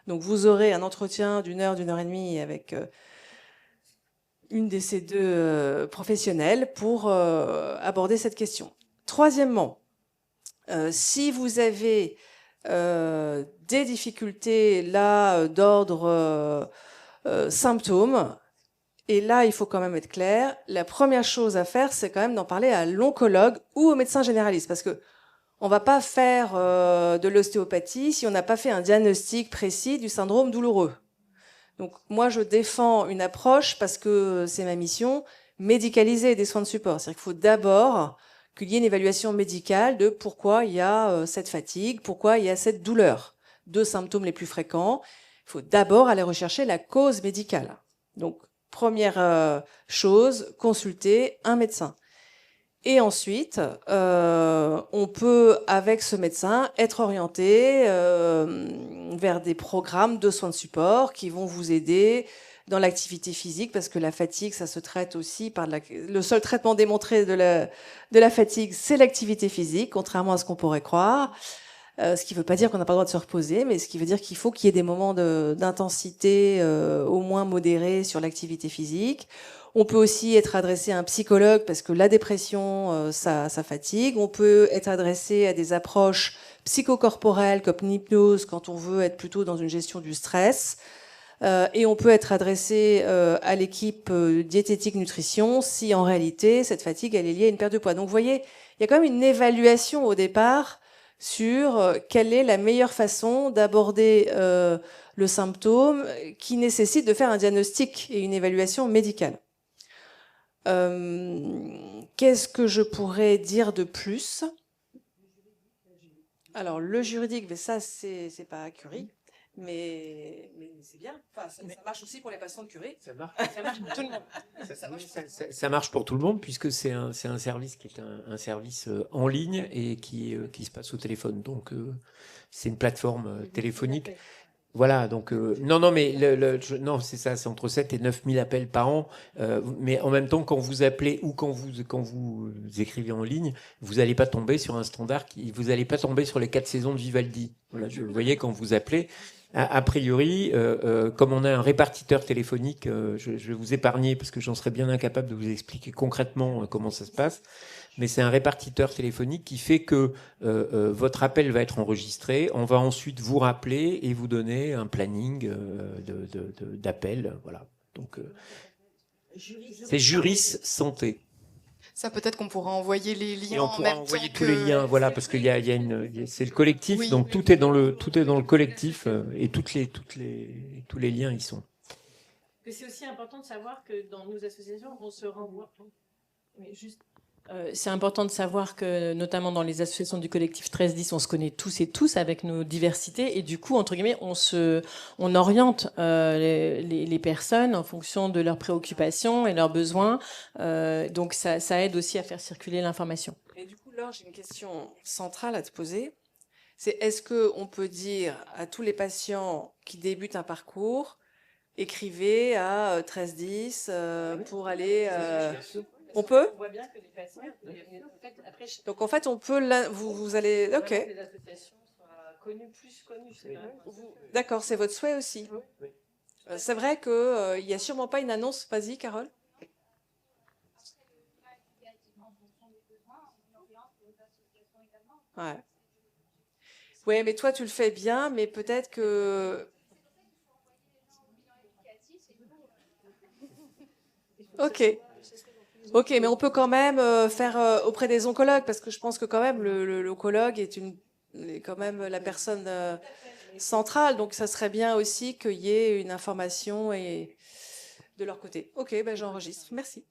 Donc vous aurez un entretien d'une heure et demie avec une de ces deux professionnels pour aborder cette question. Troisièmement, si vous avez des difficultés là d'ordre symptômes, et là il faut quand même être clair, la première chose à faire c'est quand même d'en parler à l'oncologue ou au médecin généraliste, parce que on va pas faire de l'ostéopathie si on n'a pas fait un diagnostic précis du syndrome douloureux. Donc moi je défends une approche, parce que c'est ma mission, médicaliser des soins de support. C'est-à-dire qu'il faut d'abord qu'il y ait une évaluation médicale de pourquoi il y a cette fatigue, pourquoi il y a cette douleur. 2 symptômes les plus fréquents. Il faut d'abord aller rechercher la cause médicale. Donc, première chose, consulter un médecin. Et ensuite, on peut, avec ce médecin, être orienté vers des programmes de soins de support qui vont vous aider dans l'activité physique, parce que la fatigue, ça se traite aussi par le seul traitement démontré de la fatigue, c'est l'activité physique, contrairement à ce qu'on pourrait croire. Ce qui ne veut pas dire qu'on n'a pas le droit de se reposer, mais ce qui veut dire qu'il faut qu'il y ait des moments d'intensité au moins modérés sur l'activité physique. On peut aussi être adressé à un psychologue parce que la dépression, ça fatigue. On peut être adressé à des approches psychocorporelles comme l'hypnose quand on veut être plutôt dans une gestion du stress. Et on peut être adressé à l'équipe diététique nutrition si en réalité cette fatigue elle est liée à une perte de poids. Donc vous voyez, il y a quand même une évaluation au départ sur quelle est la meilleure façon d'aborder le symptôme qui nécessite de faire un diagnostic et une évaluation médicale. Qu'est-ce que je pourrais dire de plus? Alors, le juridique, mais ça, c'est pas Curie, mais c'est bien. Enfin, ça marche aussi pour les patients de Curie. Ça marche pour tout le monde. Ça marche pour tout le monde puisque c'est un service qui est un service en ligne et qui se passe au téléphone. Donc, c'est une plateforme téléphonique. Voilà, donc non, mais non, c'est ça, c'est entre 7 et 9 000 appels par an. Mais en même temps, quand vous appelez ou quand vous écrivez en ligne, vous n'allez pas tomber sur un standard, vous n'allez pas tomber sur les 4 saisons de Vivaldi. Voilà, vous voyez, quand vous appelez, a priori, comme on a un répartiteur téléphonique, je vais vous épargner parce que j'en serais bien incapable de vous expliquer concrètement comment ça se passe. Mais c'est un répartiteur téléphonique qui fait que votre appel va être enregistré. On va ensuite vous rappeler et vous donner un planning d'appel. Voilà. Donc, c'est Juris Santé. Ça, peut-être qu'on pourra envoyer les liens. Et on pourra envoyer tous les liens, voilà, parce qu'il y a c'est le collectif, oui. Donc tout est dans le collectif et tous les liens y sont. C'est aussi important de savoir que dans nos associations, on se renvoie. Mais juste. C'est important de savoir que, notamment dans les associations du collectif 1310, on se connaît tous et tous avec nos diversités et du coup, entre guillemets, on oriente les personnes en fonction de leurs préoccupations et leurs besoins. Donc, ça aide aussi à faire circuler l'information. Et du coup, Laure, j'ai une question centrale à te poser. C'est est-ce qu'on peut dire à tous les patients qui débutent un parcours, écrivez à 1310 pour aller... On peut? On voit bien que les patients. Après, donc en fait, on peut vous allez. Ok. Que les associations soient plus connues. D'accord, c'est votre souhait aussi. Oui. C'est vrai que il y a sûrement pas une annonce. Vas-y, Carole. Ouais. Oui, mais toi, tu le fais bien, mais peut-être que. Ok. Ok, mais on peut quand même faire auprès des oncologues, parce que je pense que quand même l'oncologue est quand même la personne centrale, donc ça serait bien aussi qu'il y ait une information de leur côté. Ok, ben j'enregistre. Merci.